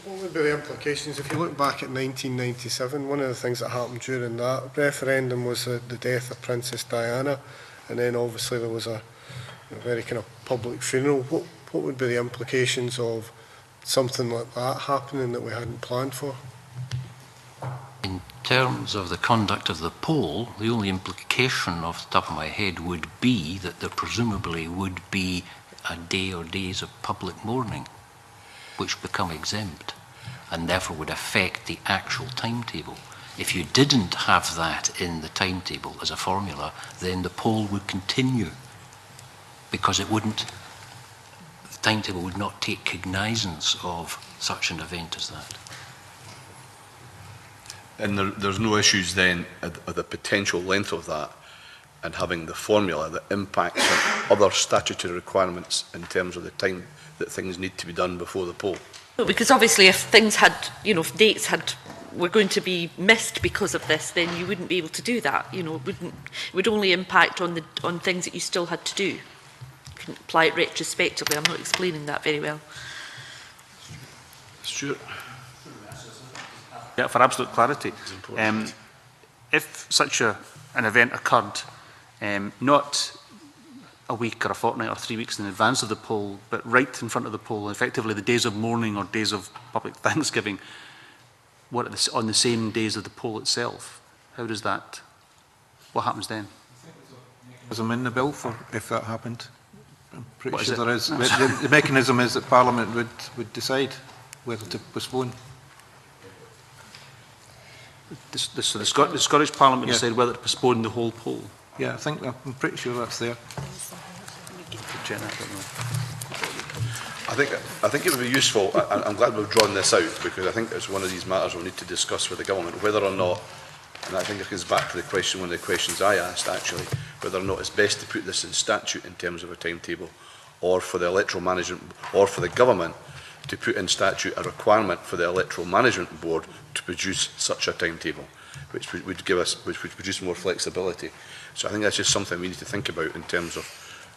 What would be the implications? If you look back at 1997, one of the things that happened during that referendum was the death of Princess Diana, and then obviously there was a very kind of public funeral. What would be the implications of something like that happening that we hadn't planned for? In terms of the conduct of the poll, the only implication off the top of my head would be that there presumably would be a day or days of public mourning, which become exempt, and therefore would affect the actual timetable. If you didn't have that in the timetable as a formula, then the poll would continue, because it wouldn't, the timetable would not take cognizance of such an event as that. And there's no issues then of the potential length of that and having the formula that impacts on other statutory requirements in terms of the time that things need to be done before the poll? No, because obviously if things had, if dates were going to be missed because of this, then you wouldn't be able to do that. It would only impact on things that you still had to do. You can apply it retrospectively. I'm not explaining that very well. Stuart. Yeah, for absolute clarity, if such an event occurred, not a week or a fortnight or 3 weeks in advance of the poll, but right in front of the poll, effectively the days of mourning or days of public thanksgiving, on the same days of the poll itself, how does that, what happens then? There's a in the bill for if that happened. I'm pretty What sure is it? there is. The mechanism is that Parliament would decide whether to postpone. So the Scottish Parliament decide whether to postpone the whole poll? Yeah, I'm pretty sure that's there. I think it would be useful, I'm glad we've drawn this out, because I think it's one of these matters we'll need to discuss with the government, whether or not, and I think it goes back to the question, one of the questions I asked actually, whether or not it's best to put this in statute in terms of a timetable, or for the electoral management, or for the government to put in statute a requirement for the electoral management board to produce such a timetable, which would give us, which would produce more flexibility. So I think that's just something we need to think about in terms of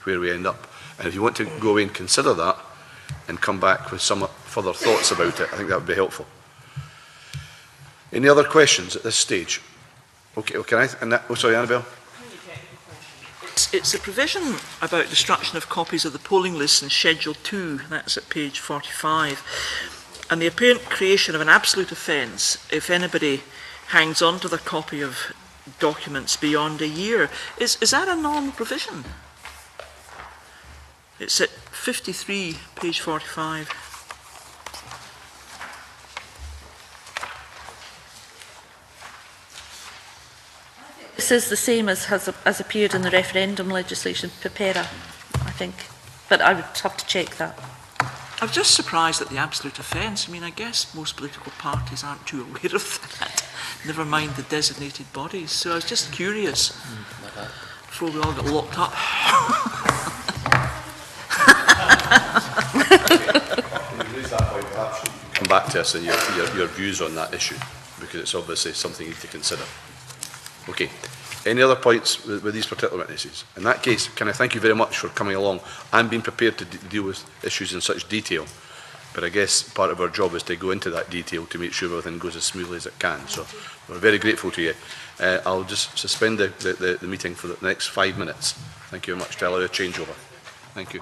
where we end up. And if you want to go away and consider that and come back with some further thoughts about it, I think that would be helpful. Any other questions at this stage? Okay, can I? Sorry, Annabelle. It's a provision about destruction of copies of the polling lists in Schedule 2, that's at page 45, and the apparent creation of an absolute offence if anybody hangs on to their copy of documents beyond a year. Is that a normal provision? It's at 53, page 45. This is the same as has appeared in the referendum legislation, Pepera, I think. But I would have to check that. I'm just surprised at the absolute offence. I mean, I guess most political parties aren't too aware of that, never mind the designated bodies. So I was just curious, before we all got locked up. Come back to us and your views on that issue, because it's obviously something you need to consider. Okay. Any other points with these particular witnesses? In that case, can I thank you very much for coming along and being prepared to deal with issues in such detail. But I guess part of our job is to go into that detail to make sure everything goes as smoothly as it can. So we're very grateful to you. I'll just suspend the meeting for the next 5 minutes. Thank you very much to allow a changeover. Thank you.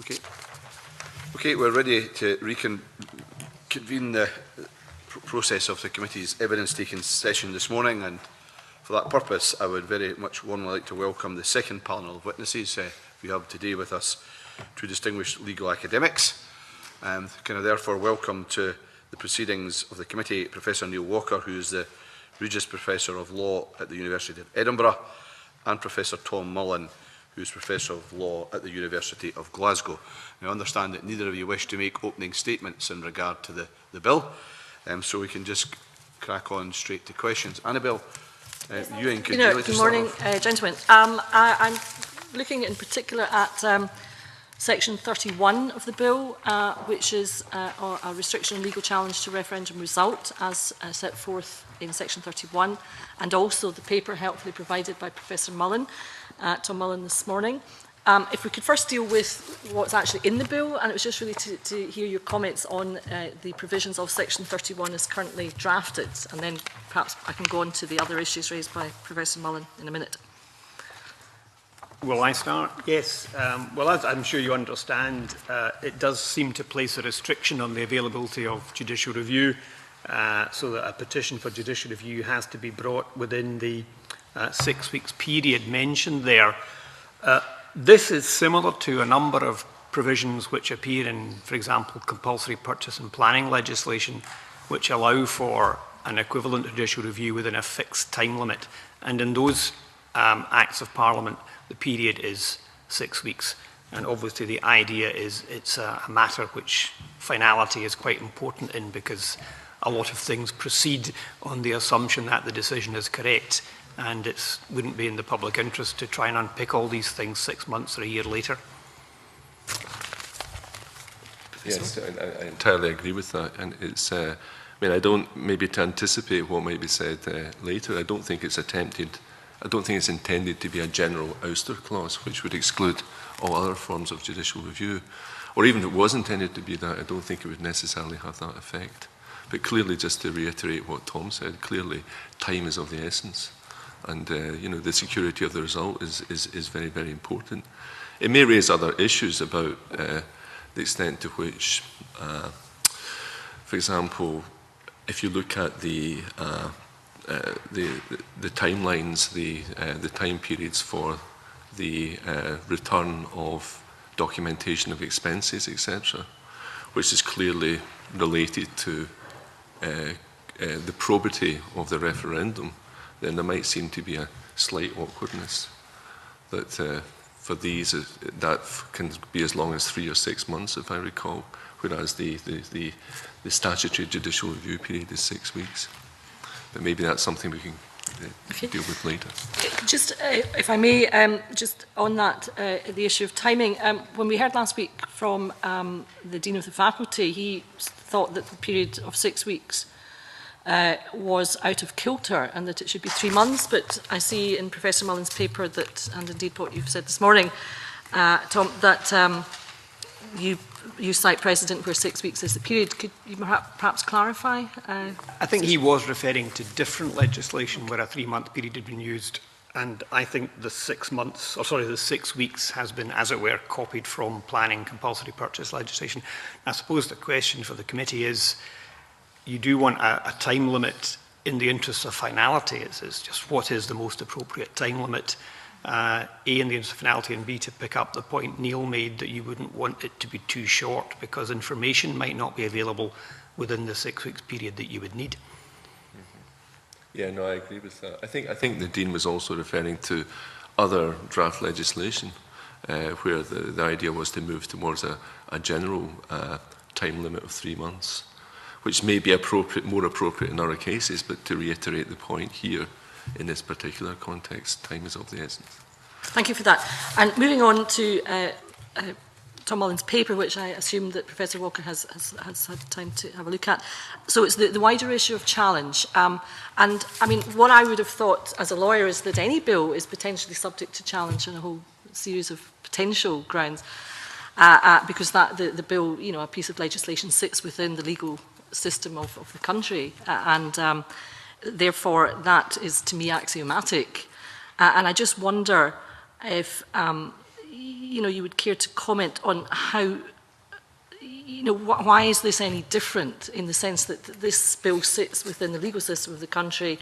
Okay, we're ready to reconvene the process of the committee's evidence-taking session this morning, and for that purpose I would very much warmly like to welcome the second panel of witnesses we have today with us, two distinguished legal academics. Can I therefore welcome to the proceedings of the committee Professor Neil Walker, who is the Regis Professor of Law at the University of Edinburgh, and Professor Tom Mullen, who is Professor of Law at the University of Glasgow. Now, I understand that neither of you wish to make opening statements in regard to the bill, so we can just crack on straight to questions. Annabelle, Ewan, could you good morning, gentlemen. I'm looking in particular at Section 31 of the bill, which is a restriction on legal challenge to referendum result, as set forth in Section 31, and also the paper helpfully provided by Professor Mullen, Tom Mullen, this morning. If we could first deal with what's actually in the bill, and it was just really to hear your comments on the provisions of Section 31 as currently drafted, and then perhaps I can go on to the other issues raised by Professor Mullen in a minute. Will I start? Yes. Well, as I'm sure you understand, it does seem to place a restriction on the availability of judicial review, so that a petition for judicial review has to be brought within the 6 weeks period mentioned there. This is similar to a number of provisions which appear in, for example, compulsory purchase and planning legislation, which allow for an equivalent judicial review within a fixed time limit. And in those Acts of Parliament, the period is 6 weeks. And obviously the idea is it's a matter which finality is quite important in, because a lot of things proceed on the assumption that the decision is correct, and it wouldn't be in the public interest to try and unpick all these things 6 months or a year later. Yes, I entirely agree with that, and it's. I mean, I don't maybe to anticipate what might be said later. I don't think it's attempted. I don't think it's intended to be a general ouster clause, which would exclude all other forms of judicial review, or even if it was intended to be that, I don't think it would necessarily have that effect. But clearly, just to reiterate what Tom said, clearly time is of the essence. And you know, the security of the result is very, very important. It may raise other issues about the extent to which, for example, if you look at the timelines, the time periods for the return of documentation of expenses, etc., which is clearly related to the probity of the referendum, then there might seem to be a slight awkwardness that for these that can be as long as 3 or 6 months, if I recall, whereas the statutory judicial review period is 6 weeks. But maybe that's something we can deal with later. Just, if I may, just on that, the issue of timing, when we heard last week from the Dean of the Faculty, he thought that the period of 6 weeks was out of kilter and that it should be 3 months, but I see in Professor Mullen's paper that, and indeed what you've said this morning, Tom, that you cite precedent where 6 weeks is the period. Could you perhaps clarify? I think he was referring to different legislation where a 3-month period had been used, and I think the 6 months, or sorry, the 6 weeks has been, as it were, copied from planning compulsory purchase legislation. I suppose the question for the committee is, you do want a time limit in the interest of finality. It's just what is the most appropriate time limit, A, in the interest of finality, and B, to pick up the point Neil made that you wouldn't want it to be too short because information might not be available within the 6 weeks period that you would need. Mm-hmm. Yeah, no, I agree with that. I think the Dean was also referring to other draft legislation where the idea was to move towards a general time limit of 3 months, which may be more appropriate in other cases, but to reiterate the point here, in this particular context, time is of the essence. Thank you for that. And moving on to Tom Mullen's paper, which I assume that Professor Walker has had time to have a look at. So it's the wider issue of challenge. And I mean, what I would have thought as a lawyer is that any bill is potentially subject to challenge on a whole series of potential grounds, because the bill, you know, a piece of legislation sits within the legal system of the country, and therefore that is to me axiomatic. And I just wonder if you would care to comment on how, why is this any different in the sense that this bill sits within the legal system of the country?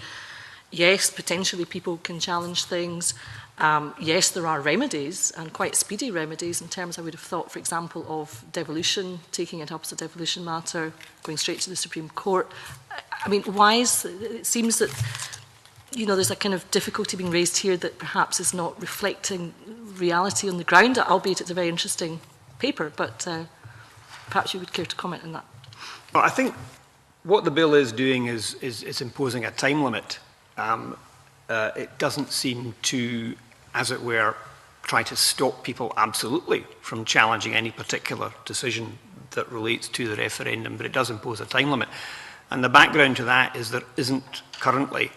Yes, potentially people can challenge things. Yes, there are remedies, and quite speedy remedies, in terms, I would have thought, for example, of devolution, taking it up as a devolution matter, going straight to the Supreme Court. I mean, why is it seems that, there's a kind of difficulty being raised here that perhaps is not reflecting reality on the ground, albeit it's a very interesting paper, but perhaps you would care to comment on that. Well, I think what the bill is doing is imposing a time limit. It doesn't seem to, as it were, try to stop people absolutely from challenging any particular decision that relates to the referendum, but it does impose a time limit. And the background to that is there isn't currently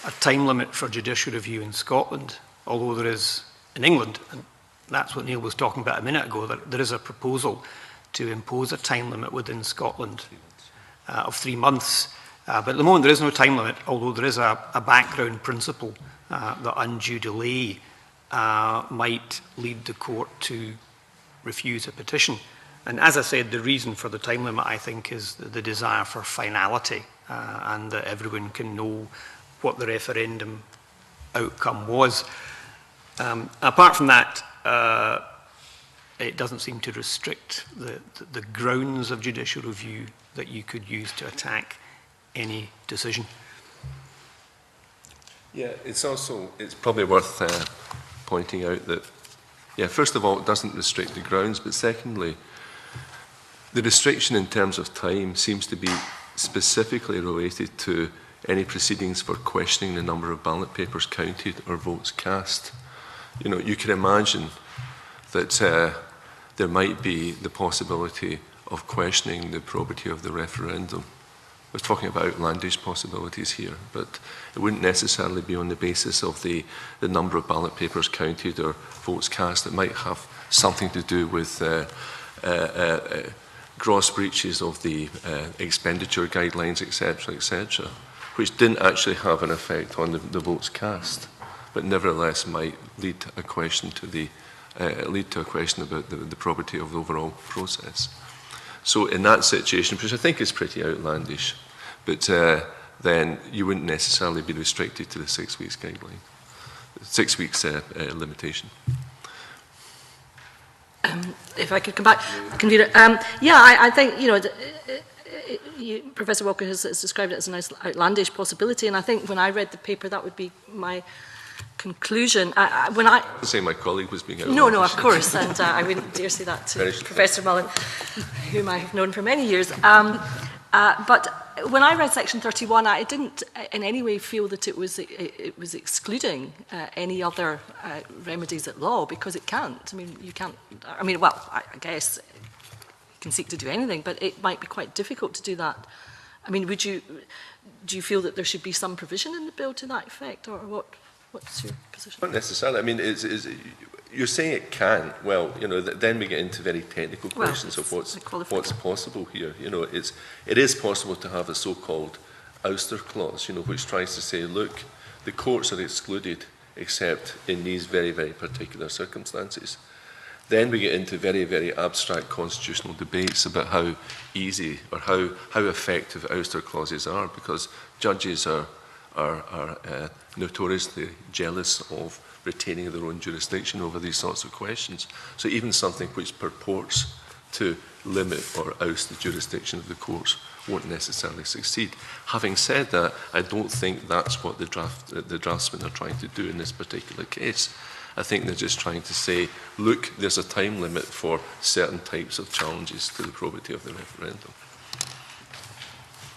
a time limit for judicial review in Scotland, although there is in England, and that's what Neil was talking about a minute ago, that there is a proposal to impose a time limit within Scotland of 3 months. But at the moment there is no time limit, although there is a background principle that undue delay might lead the court to refuse a petition. And as I said, the reason for the time limit, I think, is the desire for finality and that everyone can know what the referendum outcome was. Apart from that, it doesn't seem to restrict the grounds of judicial review that you could use to attack any decision. Yeah, it's probably worth pointing out that, first of all, it doesn't restrict the grounds, but secondly, the restriction in terms of time seems to be specifically related to any proceedings for questioning the number of ballot papers counted or votes cast. You can imagine that there might be the possibility of questioning the probity of the referendum. We're talking about outlandish possibilities here, but it wouldn't necessarily be on the basis of the number of ballot papers counted or votes cast. It might have something to do with gross breaches of the expenditure guidelines, etc., which didn't actually have an effect on the votes cast, but nevertheless might lead to a question about the probity of the overall process. So in that situation, which I think is pretty outlandish, but then you wouldn't necessarily be restricted to the 6 weeks guideline, 6 weeks limitation. If I could come back, Convener. I think, Professor Walker has described it as a nice outlandish possibility, and I think when I read the paper, that would be my conclusion. I say my colleague was being outlandish. No, of course, and I wouldn't dare say that to Professor Mullen, whom I have known for many years. But when I read Section 31, I didn't in any way feel that it was excluding any other remedies at law, because it can't. I mean, you can't. I mean, well, I guess you can seek to do anything, but it might be quite difficult to do that. I mean, do you feel that there should be some provision in the bill to that effect, or what? What's your position? Not necessarily. I mean, you're saying it can. Well, then we get into very technical questions of what's possible here. It is possible to have a so-called ouster clause, which tries to say, look, the courts are excluded except in these very, very particular circumstances. Then we get into very, very abstract constitutional debates about how easy or how effective ouster clauses are, because judges are notoriously jealous of retaining their own jurisdiction over these sorts of questions. So even something which purports to limit or oust the jurisdiction of the courts won't necessarily succeed. Having said that, I don't think that's what the draftsmen are trying to do in this particular case. I think they're just trying to say, look, there's a time limit for certain types of challenges to the probity of the referendum.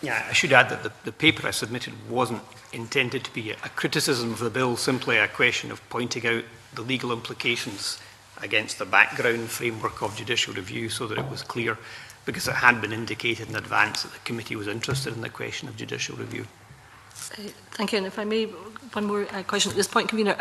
Yeah, I should add that the paper I submitted wasn't intended to be a criticism of the bill, simply a question of pointing out the legal implications against the background framework of judicial review, so that it was clear, because it had been indicated in advance that the committee was interested in the question of judicial review. Thank you. And if I may, one more question at this point, Convener.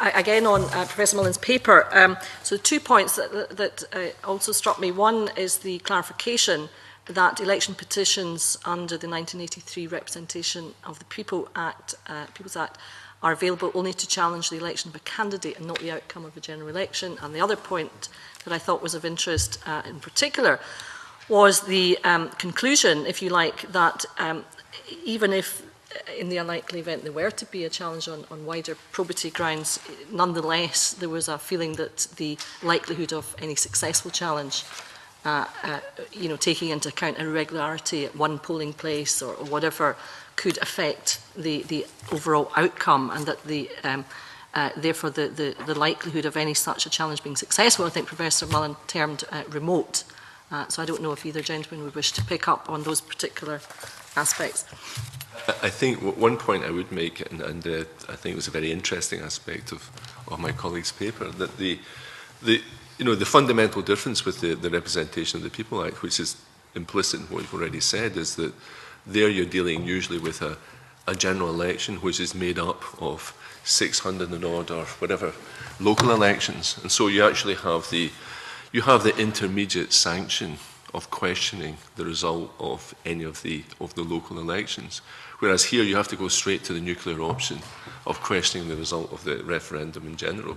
Again, on Professor Mullen's paper, so 2 points that also struck me. One is the clarification that election petitions under the 1983 Representation of the People Act, People's Act, are available only to challenge the election of a candidate and not the outcome of a general election. And the other point that I thought was of interest in particular was the conclusion, if you like, that even if in the unlikely event there were to be a challenge on wider probity grounds, nonetheless there was a feeling that the likelihood of any successful challenge, taking into account irregularity at one polling place or whatever, could affect the overall outcome, and that therefore the likelihood of any such a challenge being successful, I think Professor Mullen termed remote. So I don't know if either gentleman would wish to pick up on those particular aspects. I think one point I would make, and I think it was a very interesting aspect of my colleague's paper, that the fundamental difference with the Representation of the People Act, which is implicit in what you've already said, is that there you're dealing usually with a general election which is made up of 600 and odd or whatever local elections, and so you actually have the intermediate sanction of questioning the result of any of the local elections. Whereas here you have to go straight to the nuclear option of questioning the result of the referendum in general.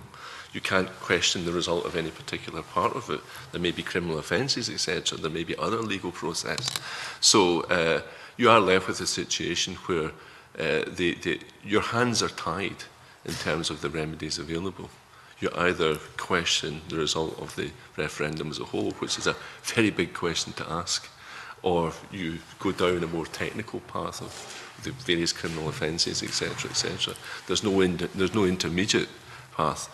You can't question the result of any particular part of it. There may be criminal offences, etc. There may be other legal process. So you are left with a situation where your hands are tied in terms of the remedies available. You either question the result of the referendum as a whole, which is a very big question to ask, or you go down a more technical path of the various criminal offences, etc., etc. There's no intermediate path.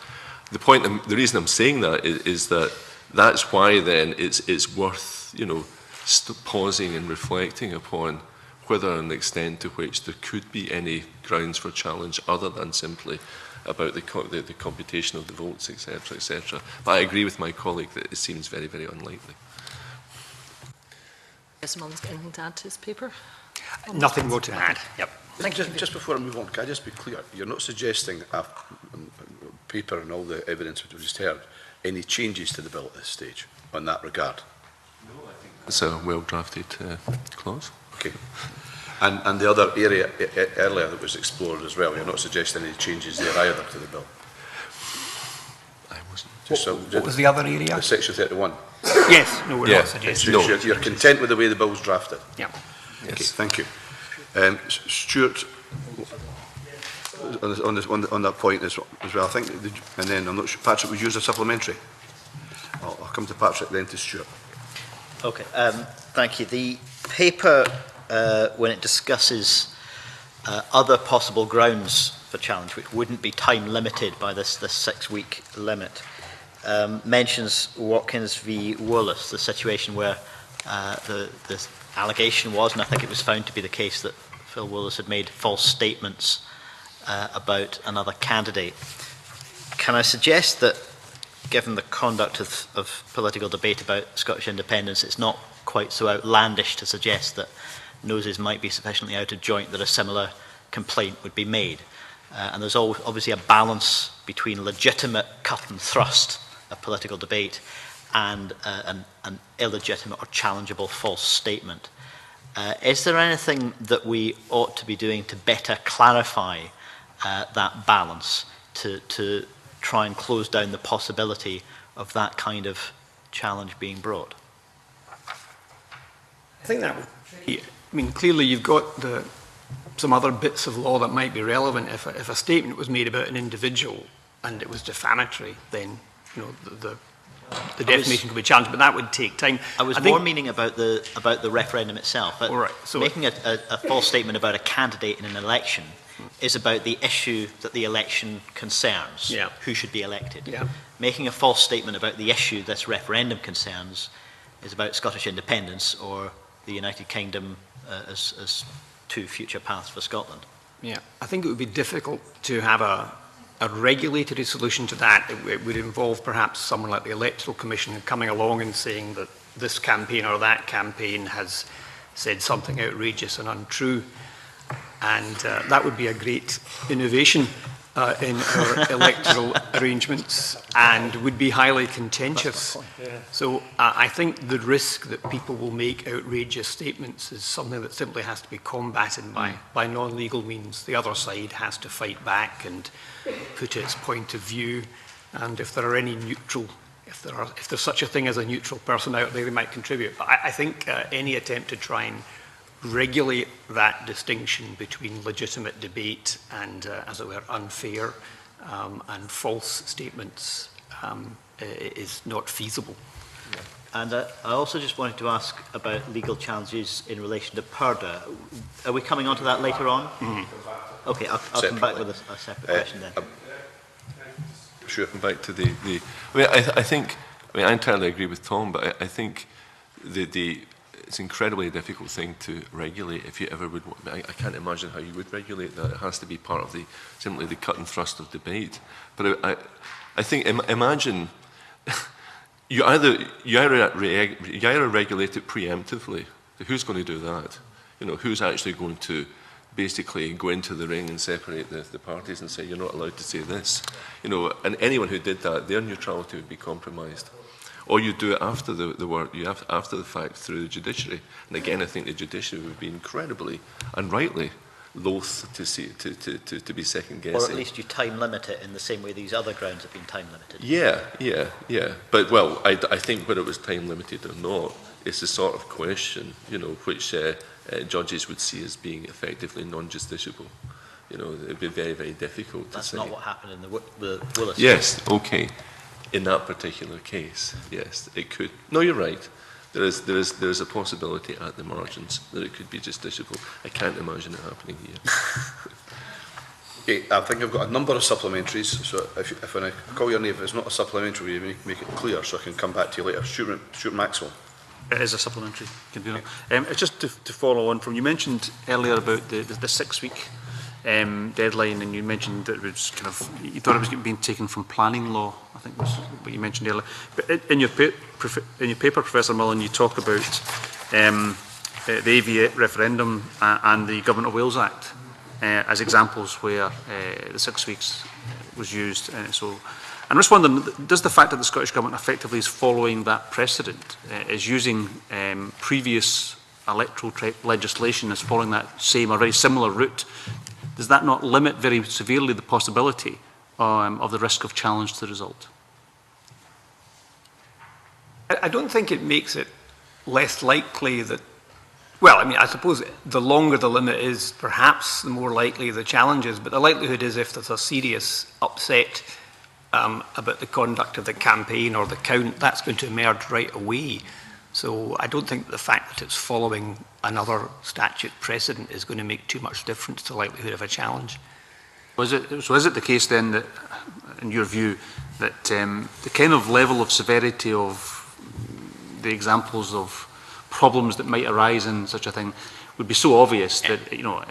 The reason I'm saying that is that that's why then it's worth pausing and reflecting upon whether and the extent to which there could be any grounds for challenge other than simply about the computation of the votes, etc., etc. But I agree with my colleague that it seems very, very unlikely. Professor Mullen's got anything to add to his paper? Nothing more to add. Yep. Just before I move on, can I just be clear? You're not suggesting, paper and all the evidence which we just heard, any changes to the bill at this stage on that regard? No, I think it's a well-drafted clause. Okay. And the other area earlier that was explored as well, you're not suggesting any changes there either to the bill? I wasn't. What was the other area? Section 31. Yes, no, we're not suggesting. No. You're content with the way the bill's drafted? Yeah. Yes. Okay, thank you. Stuart, on that point as well, I think, and then I'm not sure, Patrick, would you use a supplementary? I'll come to Patrick, then to Stuart. Okay, thank you. The paper, when it discusses other possible grounds for challenge, which wouldn't be time limited by this 6-week limit, mentions Watkins v. Wallace, the situation where the allegation was, and I think it was found to be the case, that Phil Wallace had made false statements about another candidate. Can I suggest that, given the conduct of political debate about Scottish independence, it's not quite so outlandish to suggest that noses might be sufficiently out of joint that a similar complaint would be made. And there's obviously a balance between legitimate cut and thrust of political debate and an illegitimate or challengeable false statement. Is there anything that we ought to be doing to better clarify that balance, to try and close down the possibility of that kind of challenge being brought? I think that would be, I mean, clearly you've got some other bits of law that might be relevant. If a statement was made about an individual and it was defamatory, then the defamation could be challenged, but that would take time. I was more meaning about the referendum itself. But right. So making a false statement about a candidate in an election is about the issue that the election concerns, who should be elected. Yeah. Making a false statement about the issue this referendum concerns is about Scottish independence or the United Kingdom as two future paths for Scotland. Yeah, I think it would be difficult to have a regulatory solution to that. It would involve perhaps someone like the Electoral Commission coming along and saying that this campaign or that campaign has said something outrageous and untrue. And that would be a great innovation. in our electoral arrangements and would be highly contentious. So I think the risk that people will make outrageous statements is something that simply has to be combated by non-legal means. The other side has to fight back and put its point of view. And if there are any neutral, if there's such a thing as a neutral person out there, they might contribute. But I think any attempt to try and regulate that distinction between legitimate debate and, as it were, unfair and false statements is not feasible. And I also just wanted to ask about legal challenges in relation to Purda. Are we coming on to that later on? Mm-hmm. Okay, I'll come back with a separate question then. Sure, come back to the I mean, I think, I entirely agree with Tom, but I think it's an incredibly difficult thing to regulate if you ever would. I can't imagine how you would regulate that. It has to be part of simply the cut and thrust of debate. But I think, imagine you either regulate it preemptively. Who's going to do that? You know, who's actually going to basically go into the ring and separate the parties and say you're not allowed to say this? You know, and anyone who did that, their neutrality would be compromised. Or you do it after the work, after the fact through the judiciary. And again, I think the judiciary would be incredibly and rightly loath to be second guessing. Or at least you time limit it in the same way these other grounds have been time limited. Yeah. But well, I think whether it was time limited or not, it's the sort of question, you know, which judges would see as being effectively non-justiciable. You know, it'd be very, very difficult to say. That's not what happened in the Willis. Yes, okay. In that particular case, yes, it could. No, you're right. There is a possibility at the margins that it could be justiciable. I can't imagine it happening here. Okay, I think I've got a number of supplementaries, so if when I call your name, if it's not a supplementary, you make it clear so I can come back to you later. Stuart Maxwell. It is a supplementary, convener. Just to follow on from, you mentioned earlier about the 6-week deadline, and you mentioned that it was kind of, you thought it was being taken from planning law, I think was what you mentioned earlier. But in your paper, Professor Mullen, you talk about the AV referendum and the Government of Wales Act as examples where the 6 weeks was used. So I'm just wondering, does the fact that the Scottish Government effectively is following that precedent, is using previous electoral legislation as following that same or very similar route, does that not limit very severely the possibility of the risk of challenge to the result? I don't think it makes it less likely that, well, I mean, I suppose the longer the limit is, perhaps the more likely the challenge is, but the likelihood is if there's a serious upset about the conduct of the campaign or the count, that's going to emerge right away. So I don't think the fact that it's following another statute precedent is going to make too much difference to the likelihood of a challenge. So is it the case then that, in your view, that the kind of level of severity of the examples of problems that might arise in such a thing would be so obvious that, you know,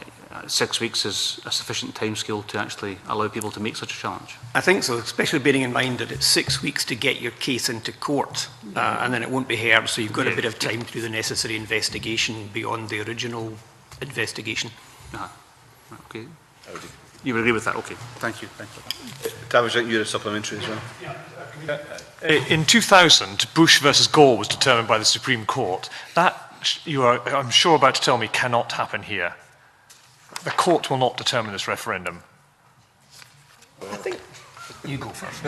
6 weeks is a sufficient timescale to actually allow people to make such a challenge? I think so, especially bearing in mind that it's 6 weeks to get your case into court, and then it won't be heard, so you've got a bit of time to do the necessary investigation beyond the original investigation. Okay. You would agree with that? Okay, thank you. Tavish, you're a supplementary as well. In 2000, Bush versus Gore was determined by the Supreme Court. That, you are, I'm sure, about to tell me cannot happen here. The court will not determine this referendum. I think you go first.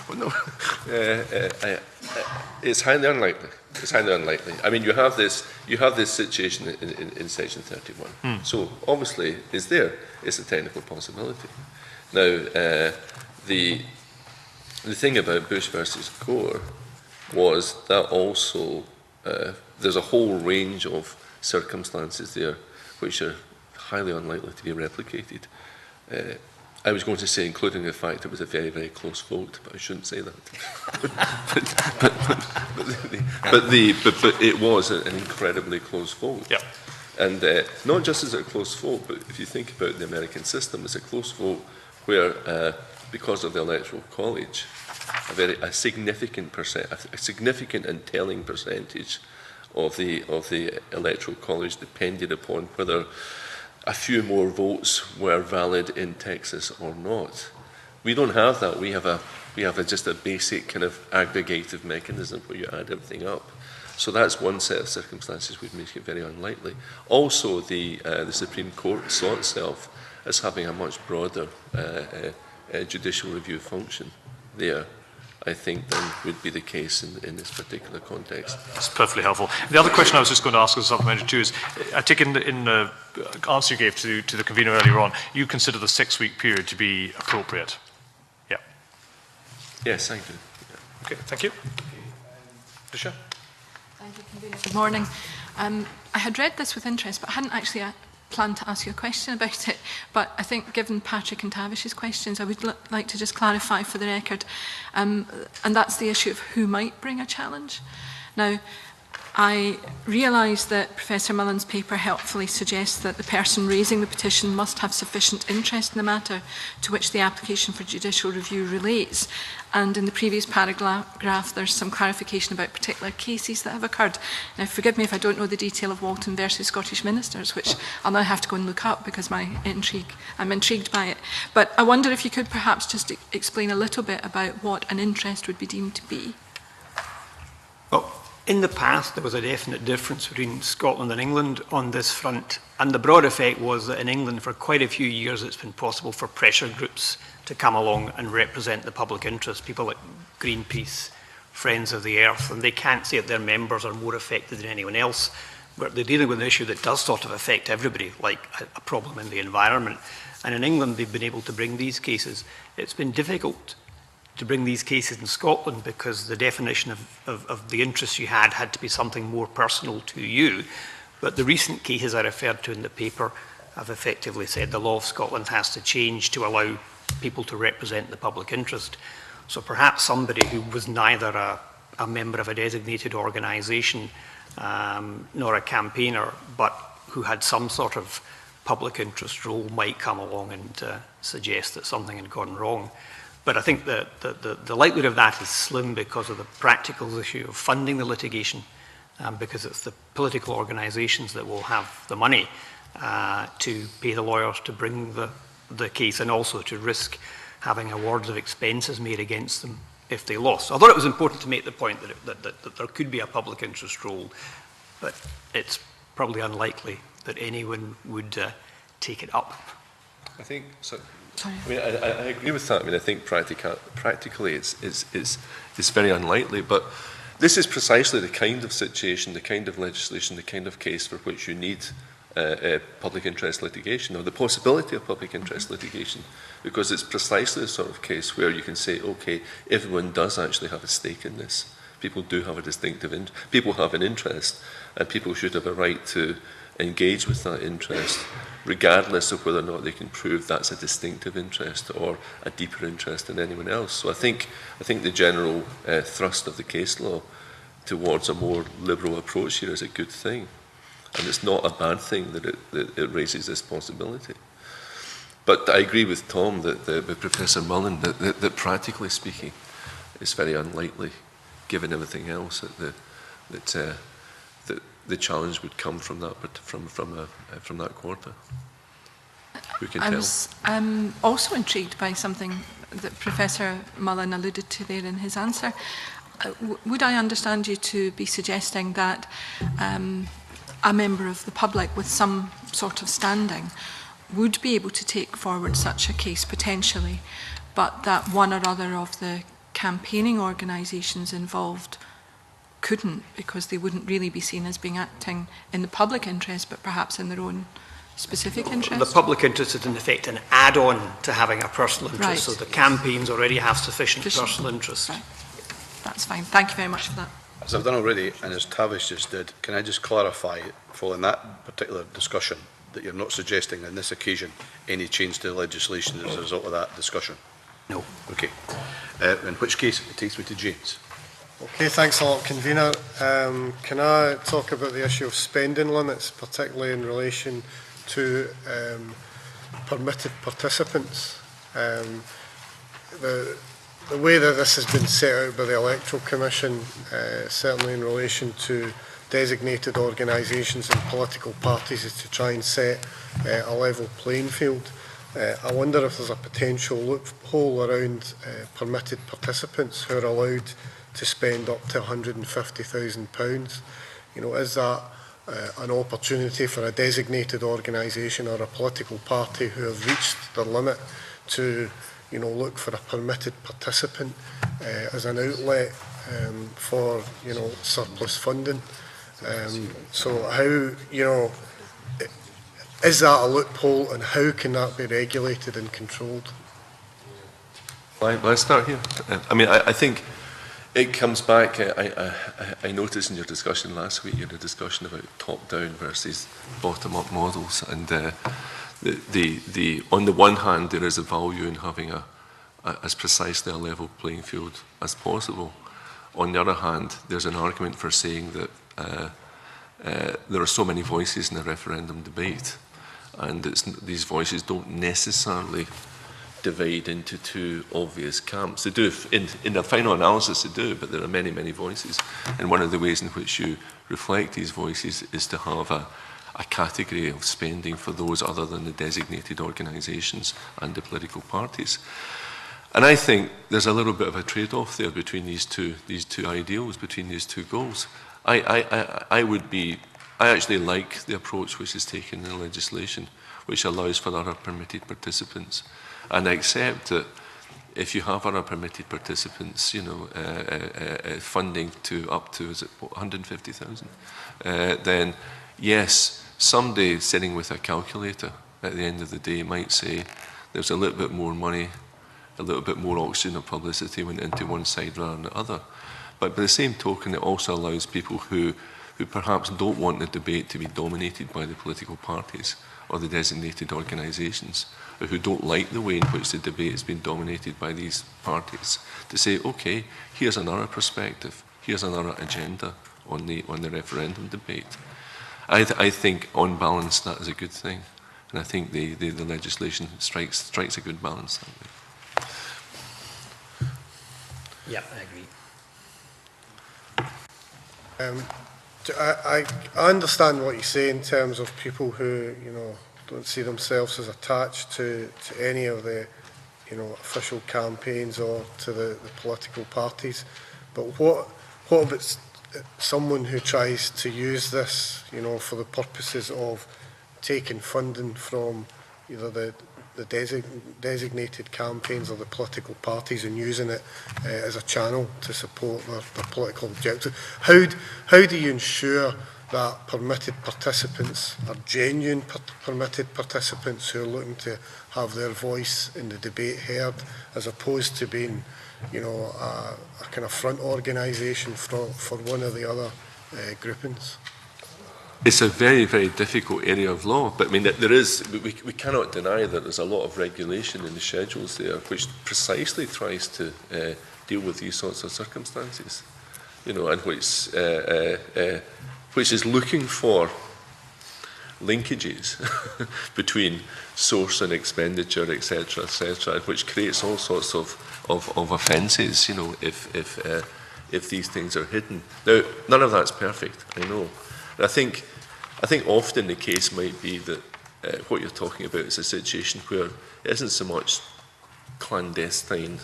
Well, no, it's highly unlikely. It's highly unlikely. I mean, you have this situation in Section 31. So obviously, it's there. It's a technical possibility. Now, the thing about Bush versus Gore was that also there's a whole range of circumstances there which are highly unlikely to be replicated. I was going to say, including the fact it was a very, very close vote, but I shouldn't say that. but it was an incredibly close vote. Yeah. And not just as a close vote, but if you think about the American system, it's a close vote where, because of the Electoral College, a significant and telling percentage of the Electoral College depended upon whether a few more votes were valid in Texas or not. We don't have that. We have just a basic kind of aggregative mechanism where you add everything up. So that's one set of circumstances which make it very unlikely. Also, the Supreme Court saw itself as having a much broader judicial review function there, I think, than would be the case in this particular context. That's perfectly helpful. The other question I was just going to ask as a supplementary too is, I take in the answer you gave to the convener earlier on, you consider the 6-week period to be appropriate? Yeah. Yes, I do. Yeah. Okay, thank you. Tricia? Thank you, Convener. Good morning. I had read this with interest, but I hadn't actually planned to ask you a question about it. But I think, given Patrick and Tavish's questions, I would like to just clarify for the record, and that's the issue of who might bring a challenge. Now, I realise that Professor Mullen's paper helpfully suggests that the person raising the petition must have sufficient interest in the matter to which the application for judicial review relates. And in the previous paragraph, there's some clarification about particular cases that have occurred. Now, forgive me if I don't know the detail of Walton versus Scottish Ministers, which I'll now have to go and look up because I'm intrigued by it. But I wonder if you could perhaps just explain a little bit about what an interest would be deemed to be. Well, in the past, there was a definite difference between Scotland and England on this front, and the broad effect was that in England for quite a few years it's been possible for pressure groups to come along and represent the public interest, people like Greenpeace, Friends of the Earth, and they can't say that their members are more affected than anyone else, but they're dealing with an issue that does sort of affect everybody, like a problem in the environment. And in England they've been able to bring these cases. It's been difficult to bring these cases in Scotland because the definition of the interests you had to be something more personal to you. But the recent cases I referred to in the paper have effectively said the law of Scotland has to change to allow people to represent the public interest. So perhaps somebody who was neither a member of a designated organisation nor a campaigner, but who had some sort of public interest role might come along and suggest that something had gone wrong. But I think that the likelihood of that is slim because of the practical issue of funding the litigation, because it's the political organisations that will have the money to pay the lawyers to bring the case, and also to risk having awards of expenses made against them if they lost. So I thought it was important to make the point that there could be a public interest role, but it's probably unlikely that anyone would take it up. I think so. I mean, I agree with that. I mean, I think practically it's very unlikely, but this is precisely the kind of situation, the kind of legislation, the kind of case for which you need public interest litigation, or the possibility of public interest litigation, because it's precisely the sort of case where you can say, okay, everyone does actually have a stake in this. People do have a distinctive people have an interest, and people should have a right to engage with that interest, regardless of whether or not they can prove that's a distinctive interest or a deeper interest than anyone else. So I think the general thrust of the case law towards a more liberal approach here is a good thing, and it's not a bad thing that it raises this possibility. But I agree with Tom with Professor Mullen that practically speaking, it's very unlikely, given everything else, that the challenge would come from that, but from that quarter. Who can tell? I'm also intrigued by something that Professor Mullen alluded to there in his answer. Would I understand you to be suggesting that a member of the public with some sort of standing would be able to take forward such a case potentially, but that one or other of the campaigning organisations involved couldn't, because they wouldn't really be seen as being acting in the public interest, but perhaps in their own specific interest? The public interest is in effect an add-on to having a personal interest, right. So the campaigns already have sufficient personal interest. Right. That's fine. Thank you very much for that. As I've done already, and as Tavish just did, can I just clarify, following that particular discussion, that you're not suggesting on this occasion any change to the legislation as a result of that discussion? No. Okay. In which case, it takes me to James. Okay, thanks a lot, Convener. Can I talk about the issue of spending limits, particularly in relation to permitted participants? The way that this has been set out by the Electoral Commission, certainly in relation to designated organisations and political parties is to try and set a level playing field. I wonder if there's a potential loophole around permitted participants who are allowed to spend up to £150,000. You know, is that an opportunity for a designated organisation or a political party who have reached their limit to, you know, look for a permitted participant as an outlet for, you know, surplus funding? So how, you know, is that a loophole, and how can that be regulated and controlled? Let's start here. I mean, I think it comes back. I noticed in your discussion last week, you had a discussion about top-down versus bottom-up models, and on the one hand, there is a value in having as precisely a level playing field as possible. On the other hand, there's an argument for saying that there are so many voices in a referendum debate, and these voices don't necessarily divide into two obvious camps. They do, in the final analysis they do, but there are many, many voices. And one of the ways in which you reflect these voices is to have a category of spending for those other than the designated organisations and the political parties. And I think there's a little bit of a trade-off there between these two ideals, between these two goals. I actually like the approach which is taken in the legislation, which allows for other permitted participants. And I accept that if you have other permitted participants, you know, funding to up to, is it 150,000? Then yes, somebody sitting with a calculator at the end of the day might say there's a little bit more money, a little bit more oxygen of publicity went into one side rather than the other. But by the same token, it also allows people who perhaps don't want the debate to be dominated by the political parties or the designated organisations, or who don't like the way in which the debate has been dominated by these parties, to say, okay, here's another perspective, here's another agenda on the referendum debate. I think, on balance, that is a good thing, and I think the legislation strikes a good balance that way. Yeah, I agree. I understand what you say in terms of people who, you know, don't see themselves as attached to any of the, you know, official campaigns or to the political parties. But what about someone who tries to use this, you know, for the purposes of taking funding from either the designated campaigns or the political parties and using it as a channel to support their political objectives? How do you ensure that permitted participants are genuine permitted participants who are looking to have their voice in the debate heard, as opposed to being, you know, a kind of front organisation for one or the other groupings? It's a very, very difficult area of law, but I mean, we cannot deny that there's a lot of regulation in the schedules there, which precisely tries to deal with these sorts of circumstances, you know, and which is looking for linkages between source and expenditure, etc., and which creates all sorts of offences, you know, if these things are hidden. Now, none of that's perfect, I know. I think often the case might be that what you're talking about is a situation where it isn't so much clandestine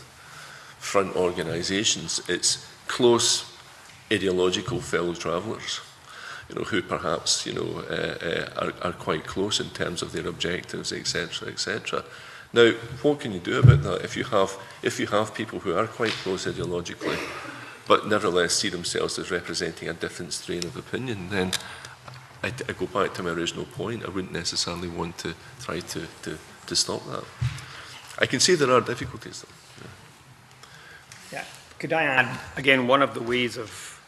front organisations, it's close ideological fellow travellers, you know, who perhaps, you know, are quite close in terms of their objectives, etc., etc. Now, what can you do about that if you have people who are quite close ideologically, but nevertheless see themselves as representing a different strain of opinion? Then I go back to my original point. I wouldn't necessarily want to try to stop that. I can see there are difficulties, though. Yeah. Could I add, again, one of the ways of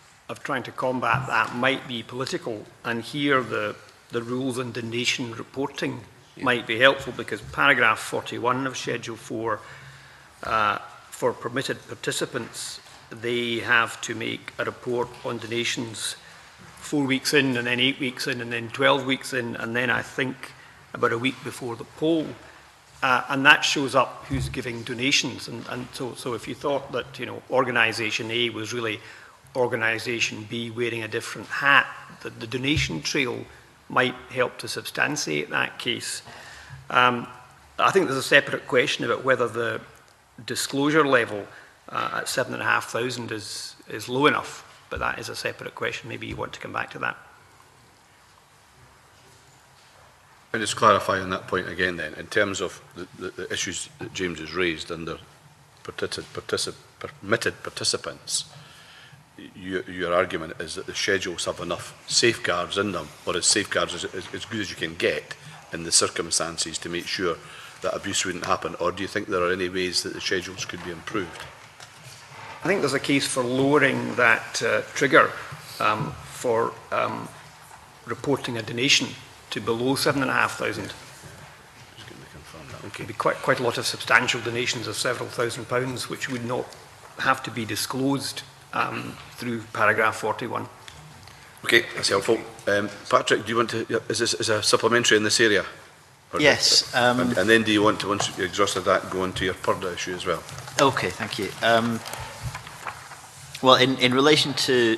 trying to combat that might be political, and here the rules on donation reporting might be helpful, because paragraph 41 of Schedule 4, for permitted participants, they have to make a report on donations 4 weeks in, and then 8 weeks in, and then 12 weeks in, and then I think about a week before the poll. And that shows up who's giving donations. And so if you thought that, you know, organisation A was really organisation be wearing a different hat, that the donation trail might help to substantiate that case. I think there's a separate question about whether the disclosure level at 7,500 is low enough, but that is a separate question. Maybe you want to come back to that. And just clarify on that point again then, in terms of the issues that James has raised under permitted participants, your argument is that the schedules have enough safeguards in them, or as safeguards as good as you can get in the circumstances to make sure that abuse wouldn't happen, or do you think there are any ways that the schedules could be improved? I think there's a case for lowering that trigger for reporting a donation to below 7,500. It could be quite a lot of substantial donations of several £1,000s, which would not have to be disclosed through paragraph 41. Okay, that's helpful. Patrick, do you want to, is this a supplementary in this area? Or yes. And then do you want to, once you've exhausted that, go on to your PERDA issue as well? Okay, thank you. Well, in relation to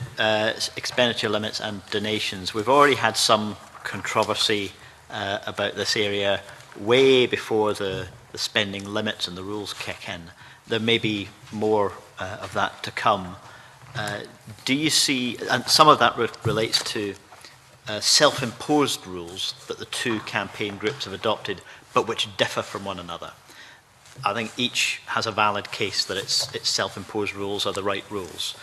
expenditure limits and donations, we've already had some controversy about this area way before the spending limits and the rules kick in. There may be more of that to come. Do you see, and some of that relates to self-imposed rules that the two campaign groups have adopted, but which differ from one another. I think each has a valid case that its self-imposed rules are the right rules.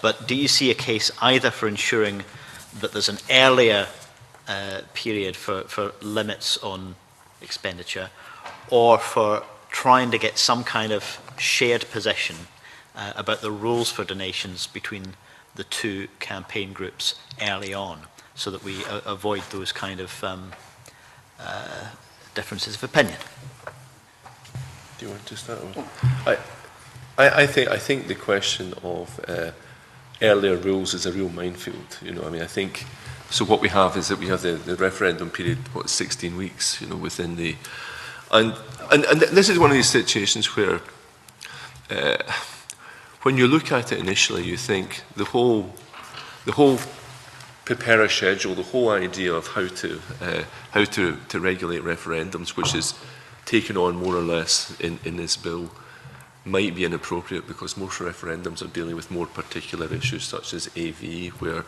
But do you see a case either for ensuring that there's an earlier period for limits on expenditure, or for trying to get some kind of shared position about the rules for donations between the two campaign groups early on, so that we avoid those kind of differences of opinion? Do you want to start with? I think the question of earlier rules is a real minefield. You know, I mean, I think so. What we have is that we have the referendum period, 16 weeks. You know, within the and this is one of these situations where when you look at it initially, you think the whole prepare a schedule, the whole idea of how to regulate referendums, which is taken on more or less in this bill, might be inappropriate, because most referendums are dealing with more particular issues such as AV, where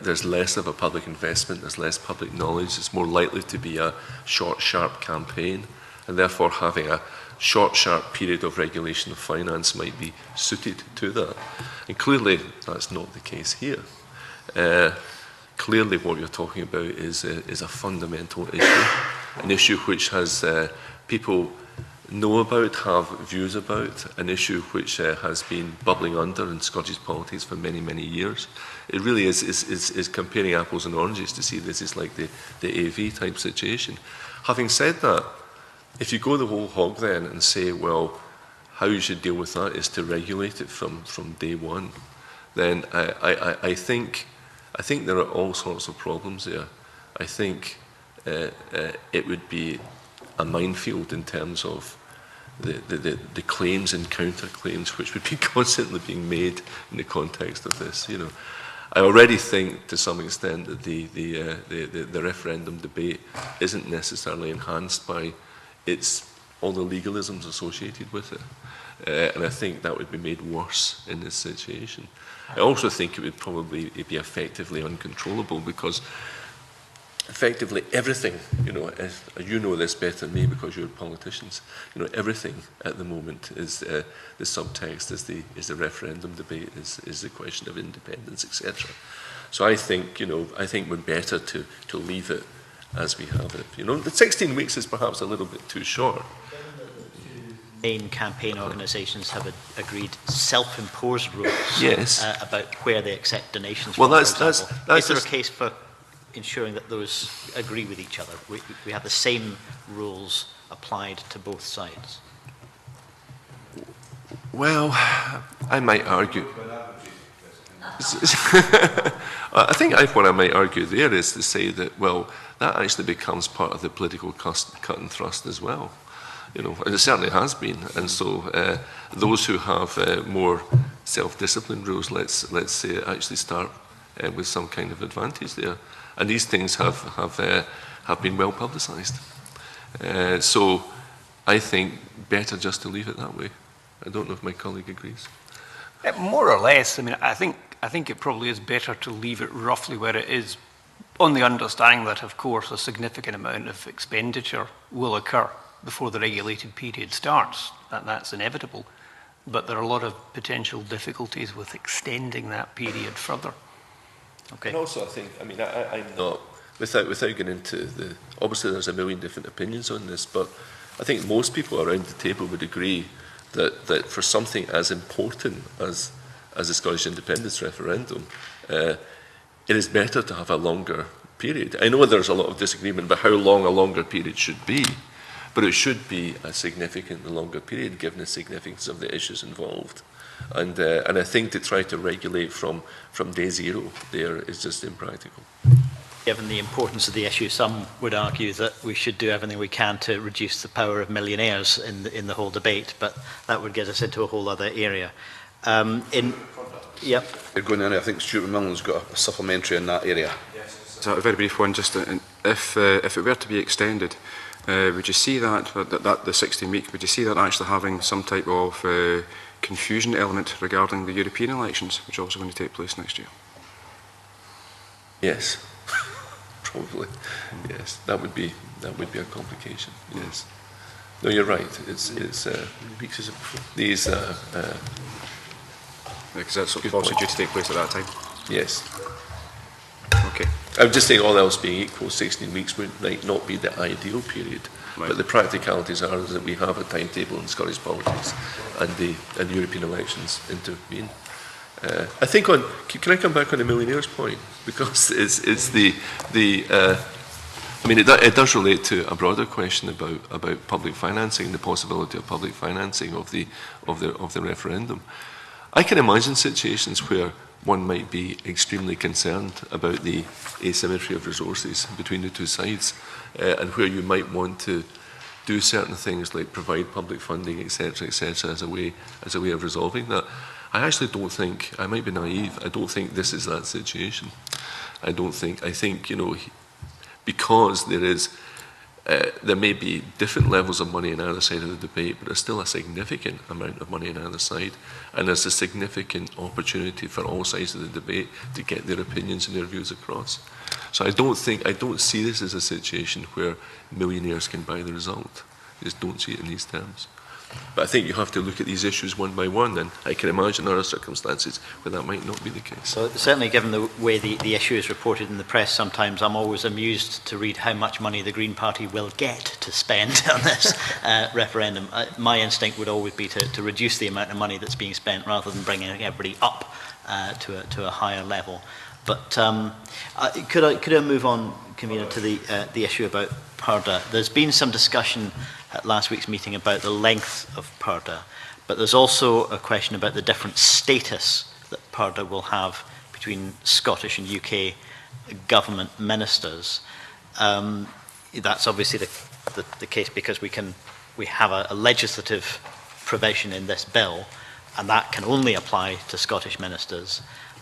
there's less of a public investment, there's less public knowledge, it's more likely to be a short, sharp campaign, and therefore having a short, sharp period of regulation of finance might be suited to that. And clearly that's not the case here. Clearly what you're talking about is a fundamental issue, an issue which has people know about, have views about, an issue which has been bubbling under in Scottish politics for many, many years. It really is comparing apples and oranges to see this is like the AV type situation. Having said that, if you go the whole hog then and say, well, how you should deal with that is to regulate it from day one, then I think there are all sorts of problems there. I think it would be a minefield in terms of the claims and counterclaims which would be constantly being made in the context of this. You know, I already think to some extent that the referendum debate isn't necessarily enhanced by all the legalisms associated with it, and I think that would be made worse in this situation. I also think it would probably be effectively uncontrollable, because effectively everything, you know, you know this better than me because you're politicians, you know, everything at the moment is the subtext is the referendum debate, is the question of independence, etc. So I think, you know, we're better to leave it as we have it. You know, the 16 weeks is perhaps a little bit too short. Main campaign organisations have agreed self-imposed rules, yes, about where they accept donations. Well, from, that's is there a case for ensuring that those agree with each other? We have the same rules applied to both sides. Well, I might argue. I think what I might argue there is to say that, well, that actually becomes part of the political cut and thrust as well. You know, and it certainly has been. And so those who have more self-discipline rules, let's say, actually start with some kind of advantage there. And these things have been well publicised. So I think better just to leave it that way. I don't know if my colleague agrees. More or less. I mean, I think it probably is better to leave it roughly where it is, on the understanding that, of course, a significant amount of expenditure will occur before the regulated period starts. That's inevitable. But there are a lot of potential difficulties with extending that period further. Okay. And also, I think, I mean, I'm not, without getting into the, obviously there's a million different opinions on this, but I think most people around the table would agree that for something as important as the Scottish independence referendum, it is better to have a longer period. I know there's a lot of disagreement about how long a longer period should be, but it should be a significantly longer period given the significance of the issues involved. And I think to try to regulate from day zero there is just impractical. Given the importance of the issue, some would argue that we should do everything we can to reduce the power of millionaires in the whole debate, but that would get us into a whole other area. You're going in, I think Stuart McMillan's got a supplementary in that area. So a very brief one, just if it were to be extended, would you see that the 16-week, would you see that actually having some type of confusion element regarding the European elections, which are also going to take place next year? Yes, probably. Yes, that would be a complication. Yes. No, you're right. It's weeks is it before? These. Because that's also due to take place at that time. Yes. Okay. I would just say, all else being equal, 16 weeks might not be the ideal period, right. But the practicalities are that we have a timetable in Scottish politics, and the European elections intervene. I think can I come back on the millionaires point, because it's I mean, it does relate to a broader question about public financing, the possibility of public financing of the referendum. I can imagine situations where one might be extremely concerned about the asymmetry of resources between the two sides, and where you might want to do certain things like provide public funding, etc., as a way of resolving that. I actually don't think, I might be naive, I don't think this is that situation. I think, you know, because there may be different levels of money on either side of the debate, but there's still a significant amount of money on either side, and there's a significant opportunity for all sides of the debate to get their opinions and their views across. So I don't see this as a situation where millionaires can buy the result. I just don't see it in these terms. But I think you have to look at these issues one by one, and I can imagine other circumstances where that might not be the case. So certainly, given the way the issue is reported in the press, sometimes I'm always amused to read how much money the Green Party will get to spend on this referendum. My instinct would always be to reduce the amount of money that's being spent rather than bringing everybody up to a higher level. But could I move on, Convener, to the issue about Purda? There's been some discussion at last week's meeting about the length of Purda, but there's also a question about the different status that Purda will have between Scottish and UK government ministers. That's obviously the case because we have a legislative provision in this bill, and that can only apply to Scottish ministers.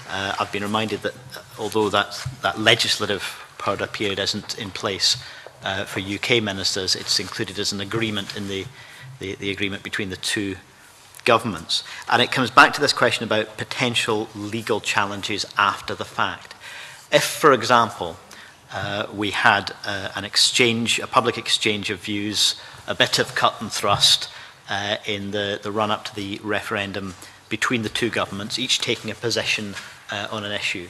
I've been reminded that although that legislative Purda period isn't in place for UK ministers, it's included as an agreement in the agreement between the two governments. And it comes back to this question about potential legal challenges after the fact. If, for example, we had a public exchange of views, a bit of cut and thrust in the run-up to the referendum between the two governments, each taking a position on an issue,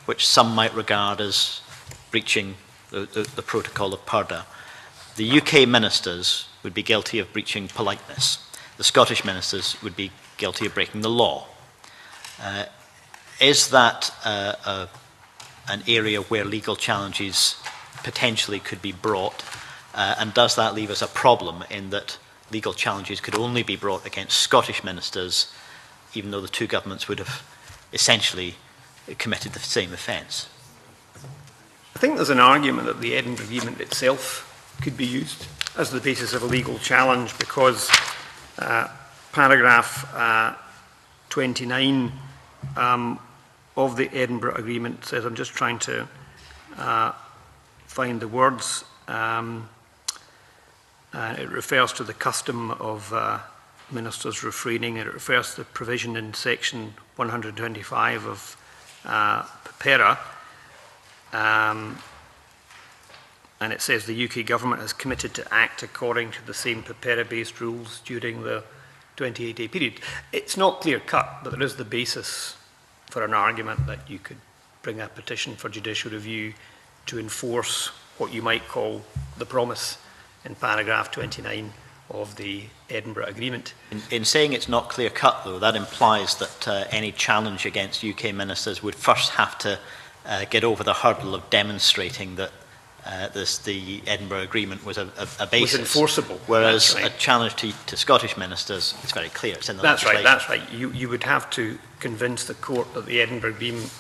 which some might regard as breaching the protocol of Purda. The UK ministers would be guilty of breaching politeness. The Scottish ministers would be guilty of breaking the law. Is that an area where legal challenges potentially could be brought? And does that leave us a problem in that legal challenges could only be brought against Scottish ministers, even though the two governments would have essentially committed the same offence? I think there's an argument that the Edinburgh Agreement itself could be used as the basis of a legal challenge because paragraph 29 of the Edinburgh Agreement says, I'm just trying to find the words, it refers to the custom of ministers refraining, and it refers to the provision in section 125 of PEPERA, and it says the UK government has committed to act according to the same PEPERA-based rules during the 28-day period. It's not clear-cut, but there is the basis for an argument that you could bring a petition for judicial review to enforce what you might call the promise in paragraph 29 of the Edinburgh Agreement. In saying it's not clear-cut, though, that implies that any challenge against UK ministers would first have to get over the hurdle of demonstrating that the Edinburgh Agreement was a basis. Was enforceable. Whereas right. a challenge to Scottish ministers, it's very clear, it's in the legislation. That's right. You would have to convince the court that the Edinburgh Agreement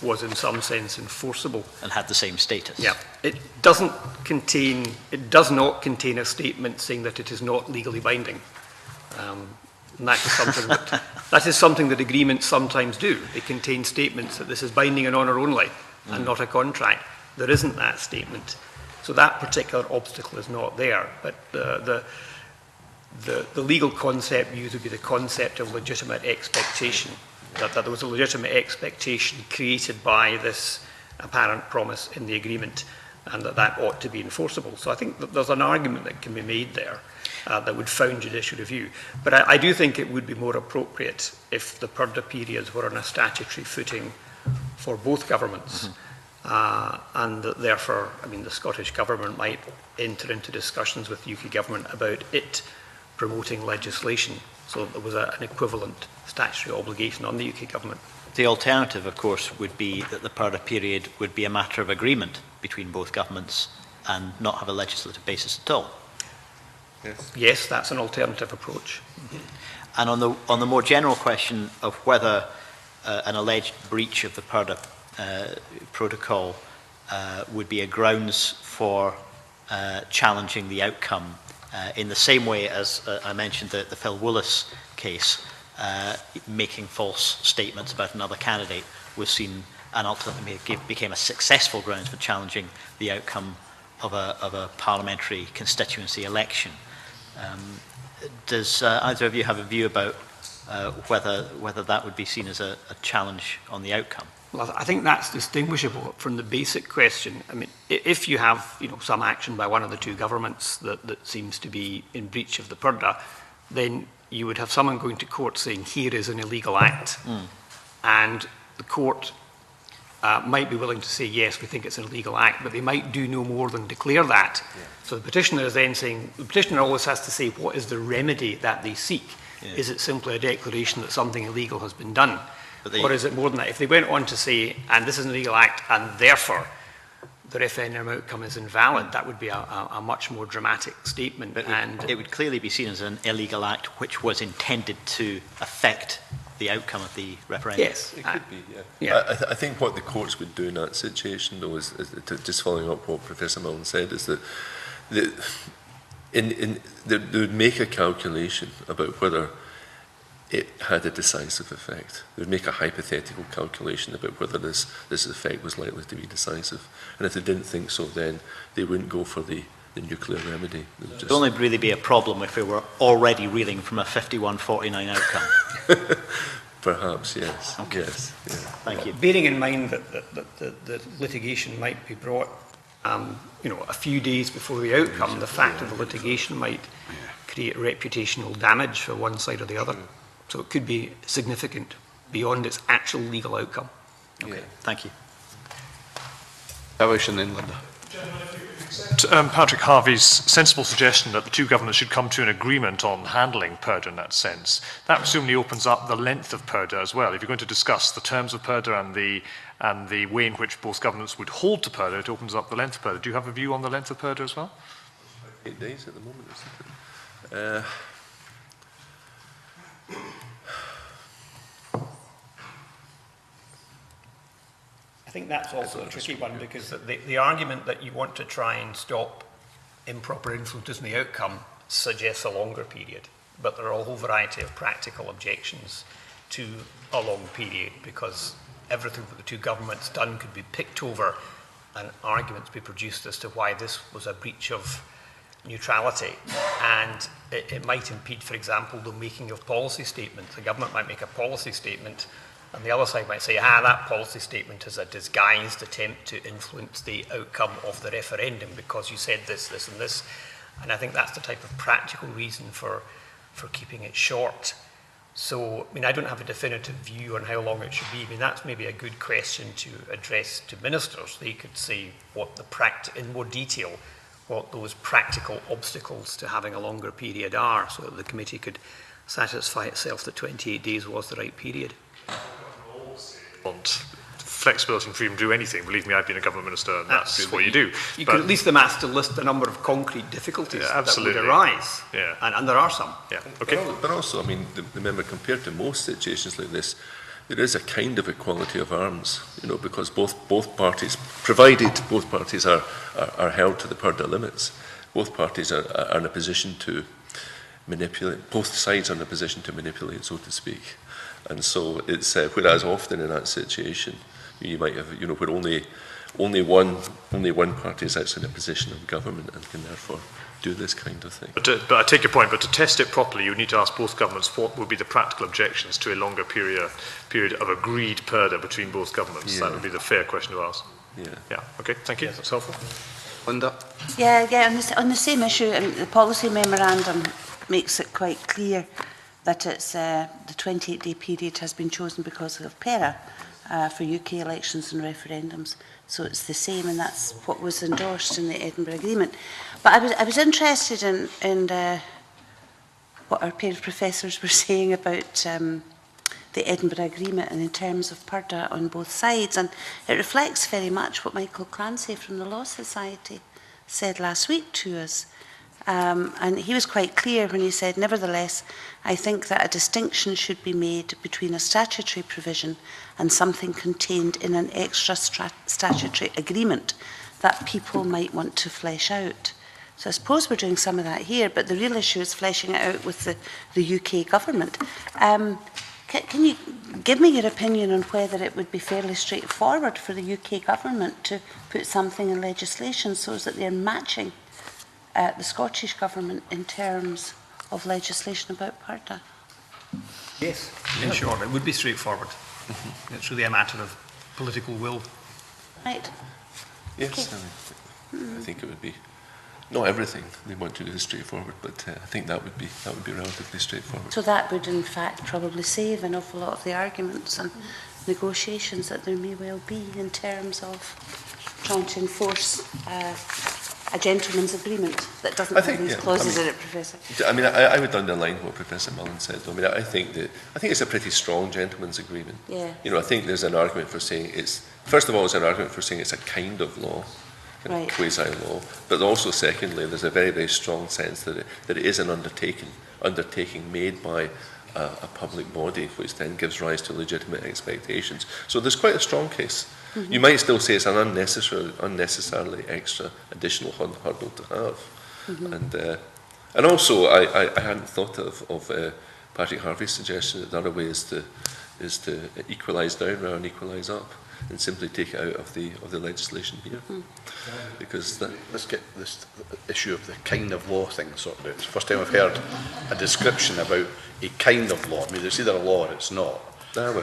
was in some sense enforceable. And had the same status. Yeah. It does not contain a statement saying that it is not legally binding. And that is something that agreements sometimes do. They contain statements that this is binding in honour only and not a contract. There isn't that statement. So that particular obstacle is not there. But the legal concept used would be the concept of legitimate expectation, that there was a legitimate expectation created by this apparent promise in the agreement, and that ought to be enforceable. So I think that there's an argument that can be made there that would found judicial review. But I do think it would be more appropriate if the purdah periods were on a statutory footing for both governments. And that therefore, I mean, the Scottish Government might enter into discussions with the UK Government about it promoting legislation, so there was an equivalent statutory obligation on the UK Government. The alternative, of course, would be that the purdah period would be a matter of agreement between both governments and not have a legislative basis at all. Yes, that's an alternative approach. And on the more general question of whether an alleged breach of the purdah protocol would be a grounds for challenging the outcome, in the same way as I mentioned the Phil Willis case, making false statements about another candidate was seen and ultimately became a successful grounds for challenging the outcome of a parliamentary constituency election. Does either of you have a view about whether that would be seen as a challenge on the outcome? Well, I think that's distinguishable from the basic question. I mean, if you have some action by one of the two governments that seems to be in breach of the purdah, then you would have someone going to court saying, here is an illegal act. And the court might be willing to say, yes, we think it's an illegal act, but they might do no more than declare that. So the petitioner is then saying, the petitioner always has to say, what is the remedy that they seek? Is it simply a declaration that something illegal has been done? Or is it more than that? If they went on to say, and this is an illegal act, and therefore the referendum outcome is invalid, that would be a much more dramatic statement. But it would clearly be seen as an illegal act which was intended to affect the outcome of the referendum. Yes, it could be. Yeah. I think what the courts would do in that situation, though, is just following up what Professor Milne said, is that they would make a calculation about whether it had a decisive effect. They would make a hypothetical calculation about whether this effect was likely to be decisive. And if they didn't think so, then they wouldn't go for the nuclear remedy. It would only really be a problem if we were already reeling from a 51-49 outcome. Perhaps, yes. Okay. Yes. Yeah. Thank you. Bearing in mind that the litigation might be brought a few days before the outcome, the fact of the litigation might create reputational damage for one side or the other. So it could be significant beyond its actual legal outcome. Okay, thank you. And then Linda. Patrick Harvey's sensible suggestion that the two governments should come to an agreement on handling purdah in that sense. That presumably opens up the length of purdah as well. If you're going to discuss the terms of purdah and the way in which both governments would hold to purdah, it opens up the length of purdah. Do you have a view on the length of purdah as well? 8 days at the moment, isn't it? I think that's also a tricky one, because the argument that you want to try and stop improper influences in the outcome suggests a longer period, but there are a whole variety of practical objections to a long period, because everything that the two governments done could be picked over and arguments be produced as to why this was a breach of neutrality, and it might impede, for example, the making of policy statements. The government might make a policy statement and the other side might say, that policy statement is a disguised attempt to influence the outcome of the referendum because you said this, this and this. And I think that's the type of practical reason for keeping it short. So, I mean, I don't have a definitive view on how long it should be. I mean, that's maybe a good question to address to ministers. They could say what the in more detail what those practical obstacles to having a longer period are, so that the committee could satisfy itself that 28 days was the right period. Want flexibility and freedom to do anything. Believe me, I've been a government minister, and that's what you do. You can at least them asked to list the number of concrete difficulties that would arise, and there are some. Yeah. Okay. But also, I mean, the member, compared to most situations like this, there is a kind of equality of arms, you know, because both parties, provided both parties are held to the Purdah limits, both parties are in a position to manipulate, both sides are in a position to manipulate, so to speak. And so it's, whereas often in that situation, you might have, you know, where only one party is actually in a position of government and can therefore do this kind of thing. But I take your point, but to test it properly, you need to ask both governments what would be the practical objections to a longer period of agreed Purdah between both governments. Yeah. That would be the fair question to ask. Yeah. Yeah. Okay. Thank you. That's helpful. Linda? Yeah. On the same issue, the policy memorandum makes it quite clear that it's the 28-day period has been chosen because of PERA for UK elections and referendums. So it's the same, and that's what was endorsed in the Edinburgh Agreement. But I was interested in what our pair of professors were saying about the Edinburgh Agreement and in terms of Purdah on both sides. And it reflects very much what Michael Clancy from the Law Society said last week to us. And he was quite clear when he said, nevertheless, I think that a distinction should be made between a statutory provision and something contained in an extra statutory agreement that people might want to flesh out. So I suppose we're doing some of that here, but the real issue is fleshing it out with the UK government. Can you give me your opinion on whether it would be fairly straightforward for the UK government to put something in legislation so that they're matching the Scottish Government in terms of legislation about Purdah? Yes, in short, it would be straightforward. It's really a matter of political will. Right. Yes, okay. I think it would be not everything they want to do is straightforward, but I think that would be relatively straightforward. So that would, in fact, probably save an awful lot of the arguments and negotiations that there may well be in terms of trying to enforce a gentleman's agreement that doesn't have these clauses in it, Professor. I mean, I would underline what Professor Mullen said. I mean, I think it's a pretty strong gentleman's agreement. Yeah. You know, I think there's an argument for saying first of all, there's an argument for saying it's a kind of law, right, quasi-law, but also secondly, there's a very, very strong sense that it is an undertaking made by a public body, which then gives rise to legitimate expectations. So there's quite a strong case. Mm-hmm. You might still say it's an unnecessarily extra additional hurdle to have. Mm-hmm. And also, I hadn't thought of Patrick Harvey's suggestion that the other way is to equalise down rather than equalise up, and simply take it out of the legislation here. Mm-hmm. Because let's get this issue of the kind of law thing sorted out. It's the first time I've heard a description about a kind of law. I mean, there's either a law or it's not. Well,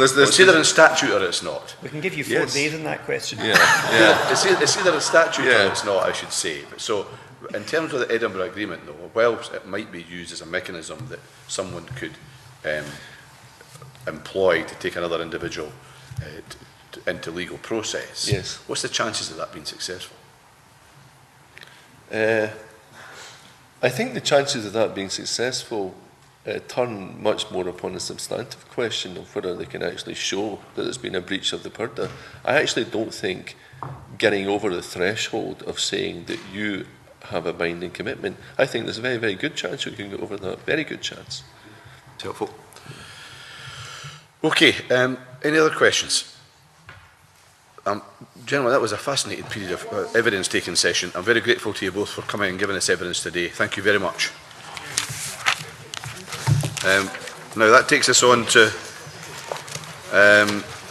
it's either in statute or it's not. We can give you 4 days on that question. Yeah. It's either in statute or it's not, I should say. So, in terms of the Edinburgh Agreement, though, well, it might be used as a mechanism that someone could employ to take another individual into legal process. Yes. What's the chances of that being successful? I think the chances of that being successful turn much more upon a substantive question of whether they can actually show that there's been a breach of the Purdah. I actually don't think getting over the threshold of saying that you have a binding commitment, I think there's a very, very good chance you can get over that. Very good chance. It's helpful. Okay, any other questions? Gentlemen, that was a fascinating period of evidence-taking session. I'm very grateful to you both for coming and giving us evidence today. Thank you very much. Now that takes us on to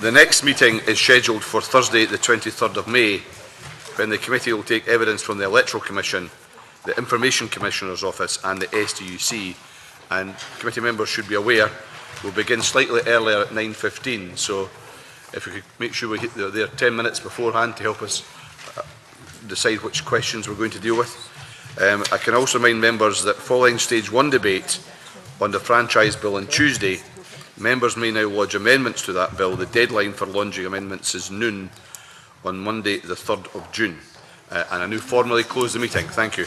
the next meeting is scheduled for Thursday the 23rd of May, when the committee will take evidence from the Electoral Commission, the Information Commissioner's Office and the SDUC. And committee members should be aware we'll begin slightly earlier at 9:15, so if we could make sure we get there 10 minutes beforehand to help us decide which questions we're going to deal with. I can also remind members that following stage 1 debate on the franchise bill on Tuesday, members may now lodge amendments to that bill. The deadline for lodging amendments is noon on Monday the 3rd of June. And I now formally close the meeting. Thank you.